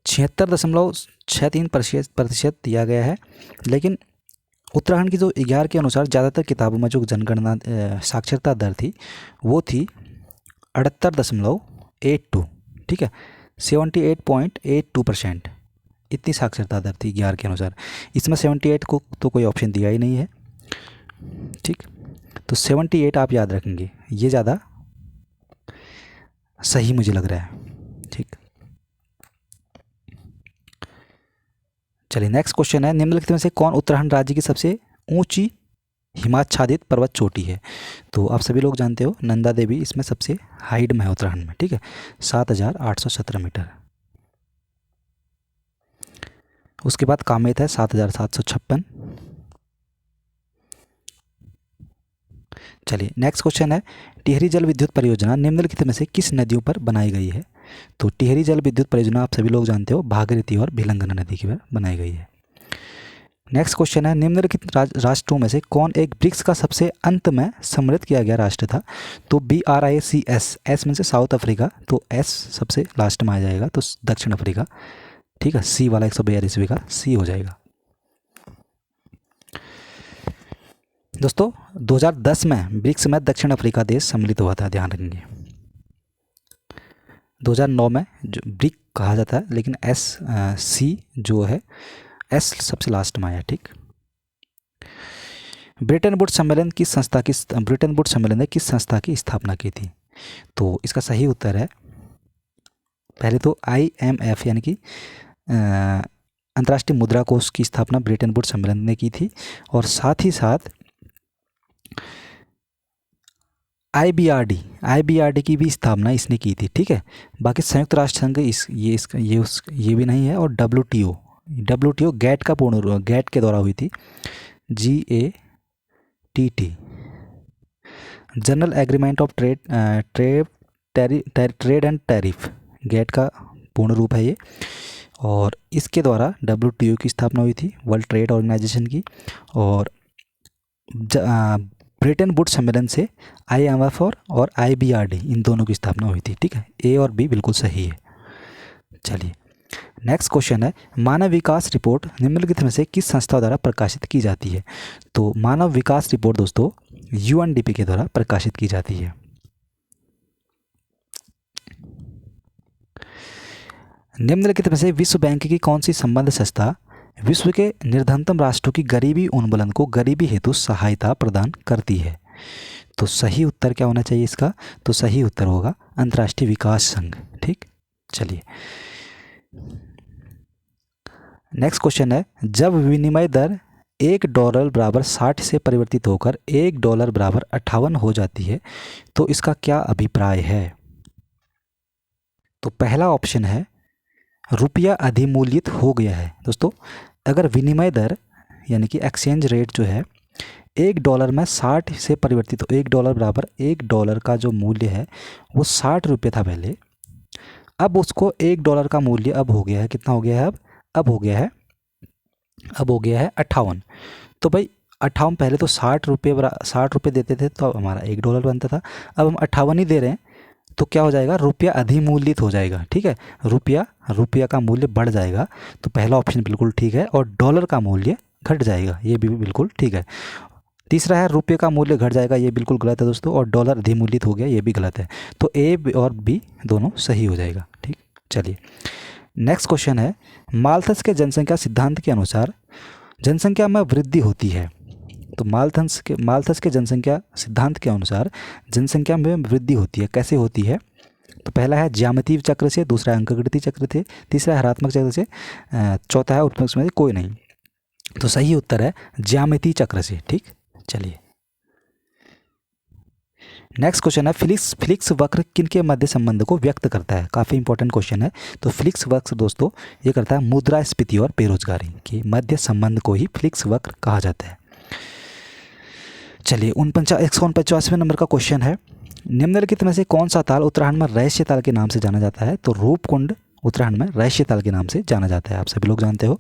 76.63% दिया गया है, लेकिन उत्तराखंड की जो 11 के अनुसार ज़्यादातर किताबों में जो जनगणना साक्षरता दर थी वो थी 78.82। ठीक है, 78.82% इतनी साक्षरता दर थी 11 के अनुसार। इसमें 78 को तो कोई ऑप्शन दिया ही नहीं है। ठीक, तो 78 आप याद रखेंगे, ये ज़्यादा सही मुझे लग रहा है। ठीक, चलिए नेक्स्ट क्वेश्चन है, निम्नलिखित में से कौन उत्तराखंड राज्य की सबसे ऊंची हिमाच्छादित पर्वत चोटी है? तो आप सभी लोग जानते हो नंदा देवी इसमें सबसे हाइट में है उत्तराखंड में। ठीक है, 7,817 मीटर। उसके बाद कामेत है 7,756। चलिए नेक्स्ट क्वेश्चन है, टिहरी जल विद्युत परियोजना निम्नलिखित में से किस नदियों पर बनाई गई है? तो टिहरी जल विद्युत परियोजना आप सभी लोग जानते हो भागीरथी और भिलंगना नदी की पर बनाई गई है। नेक्स्ट क्वेश्चन है, निम्नलिखित राष्ट्रों में से कौन एक ब्रिक्स का सबसे अंत में सम्मिलित किया गया राष्ट्र था? तो BRICS, एस में से साउथ अफ्रीका, तो एस सबसे लास्ट में आ जाएगा, तो दक्षिण अफ्रीका। ठीक है, सी वाला 142 का सी हो जाएगा। दोस्तों 2010 में ब्रिक्स में दक्षिण अफ्रीका देश सम्मिलित हुआ था, ध्यान रखेंगे। 2009 में जो ब्रिक कहा जाता है, लेकिन सी जो है एस सबसे लास्ट में आया। ठीक, ब्रिटेन वुड्स सम्मेलन किस संस्था की स्थापना की थी? तो इसका सही उत्तर है पहले तो IMF यानी कि अंतर्राष्ट्रीय मुद्रा कोष की स्थापना ब्रिटेन वुड्स सम्मेलन ने की थी, और साथ ही साथ IBRD की भी स्थापना इसने की थी। ठीक है, बाकी संयुक्त राष्ट्र संघ ये भी नहीं है, और WTO गैट का पूर्ण गैट के द्वारा हुई थी, GATT general agreement of trade and tariff, GATT का पूर्ण रूप है ये, और इसके द्वारा WTO की स्थापना हुई थी, वर्ल्ड ट्रेड ऑर्गेनाइजेशन की। और ब्रिटेन वुड्स सम्मेलन से IMF और IBRD इन दोनों की स्थापना हुई थी। ठीक है, A और B बिल्कुल सही है। चलिए नेक्स्ट क्वेश्चन है, मानव विकास रिपोर्ट निम्नलिखित में से किस संस्था द्वारा प्रकाशित की जाती है? तो मानव विकास रिपोर्ट दोस्तों UNDP के द्वारा प्रकाशित की जाती है। निम्नलिखित में से विश्व बैंक की कौन सी संबद्ध संस्था विश्व के निर्धनतम राष्ट्रों की गरीबी उन्मूलन को गरीबी हेतु सहायता प्रदान करती है? तो सही उत्तर क्या होना चाहिए इसका? तो सही उत्तर होगा अंतर्राष्ट्रीय विकास संघ। ठीक, चलिए नेक्स्ट क्वेश्चन है, जब विनिमय दर $1 बराबर 60 से परिवर्तित होकर $1 बराबर 58 हो जाती है तो इसका क्या अभिप्राय है? तो पहला ऑप्शन है रुपया अधिमूल्यित हो गया है। दोस्तों अगर विनिमय दर यानी कि एक्सचेंज रेट जो है $1 में 60 से परिवर्तित हो, $1 बराबर $1 का जो मूल्य है वो 60 रुपये था पहले, अब उसको $1 का मूल्य अब हो गया है, कितना हो गया है अब हो गया है 58। तो भाई 58, पहले तो 60 रुपये देते थे तो हमारा $1 बनता था, अब हम 58 ही दे रहे हैं तो क्या हो जाएगा, रुपया अधिमूल्यित हो जाएगा। ठीक है, रुपया का मूल्य बढ़ जाएगा, तो पहला ऑप्शन बिल्कुल ठीक है, और डॉलर का मूल्य घट जाएगा, ये भी बिल्कुल ठीक है। तीसरा है रुपये का मूल्य घट जाएगा, ये बिल्कुल गलत है दोस्तों, और डॉलर अधिमूल्यित हो गया, ये भी गलत है। तो A और B दोनों सही हो जाएगा। ठीक, चलिए नेक्स्ट क्वेश्चन है, माल्थस के जनसंख्या सिद्धांत के अनुसार जनसंख्या में वृद्धि होती है। तो माल्थस के जनसंख्या सिद्धांत के अनुसार जनसंख्या में वृद्धि होती है, कैसे होती है? तो पहला है ज्यामितीय चक्र से, दूसरा है अंकगणितीय चक्र से, तीसरा है हरात्मक चक्र से, चौथा है उत्पन्न में कोई नहीं। तो सही उत्तर है ज्यामितीय चक्र से। ठीक, चलिए नेक्स्ट क्वेश्चन है, फिलिक्स वक्र किनके मध्य संबंध को व्यक्त करता है? काफ़ी इंपॉर्टेंट क्वेश्चन है। तो फिलिक्स वक्र दोस्तों ये करता है मुद्रास्फीति और बेरोजगारी के मध्य संबंध को ही फिलिक्स वक्र कहा जाता है। चलिए 149वें नंबर का क्वेश्चन है, निम्नलिखित में से कौन सा ताल उत्तराखंड में रहस्य ताल के नाम से जाना जाता है? तो रूपकुंड उत्तराखंड में रहस्य ताल के नाम से जाना जाता है, आप सभी लोग जानते हो।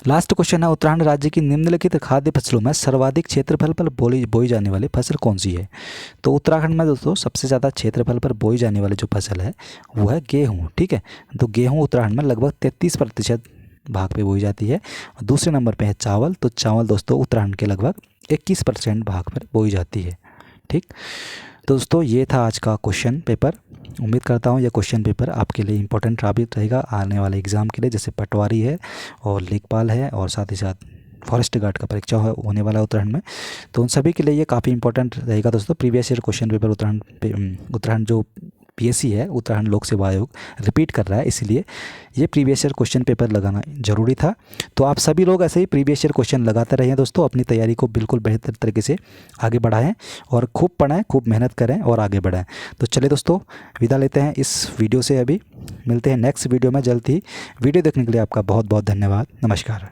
लास्ट क्वेश्चन है, उत्तराखंड राज्य की निम्नलिखित खाद्य फसलों में सर्वाधिक क्षेत्रफल पर बोई जाने वाली फसल कौन सी है? तो उत्तराखंड में दोस्तों सबसे ज़्यादा क्षेत्रफल पर बोई जाने वाली जो फसल है वो है गेहूँ। ठीक है, तो गेहूँ उत्तराखंड में लगभग 33% भाग पे बोई जाती है। दूसरे नंबर पे है चावल, तो चावल दोस्तों उत्तराखंड के लगभग 21% भाग पर बोई जाती है। ठीक, दोस्तों ये था आज का क्वेश्चन पेपर। उम्मीद करता हूँ यह क्वेश्चन पेपर आपके लिए इंपॉर्टेंट साबित रहेगा आने वाले एग्ज़ाम के लिए, जैसे पटवारी है और लेखपाल है और साथ ही साथ फॉरेस्ट गार्ड का परीक्षा होने वाला है उत्तराखंड में, तो उन सभी के लिए ये काफ़ी इंपॉर्टेंट रहेगा दोस्तों। Previous year question paper Uttarakhand जो PSC है, उत्तराखंड लोक सेवा आयोग रिपीट कर रहा है, इसलिए ये प्रीवियस ईयर क्वेश्चन पेपर लगाना ज़रूरी था। तो आप सभी लोग ऐसे ही प्रीवियस ईयर क्वेश्चन लगाते रहिए दोस्तों, अपनी तैयारी को बिल्कुल बेहतर तरीके से आगे बढ़ाएं और खूब पढ़ें, खूब मेहनत करें और आगे बढ़ाएं। तो चलिए दोस्तों विदा लेते हैं इस वीडियो से, अभी मिलते हैं नेक्स्ट वीडियो में जल्द ही। वीडियो देखने के लिए आपका बहुत बहुत धन्यवाद। नमस्कार।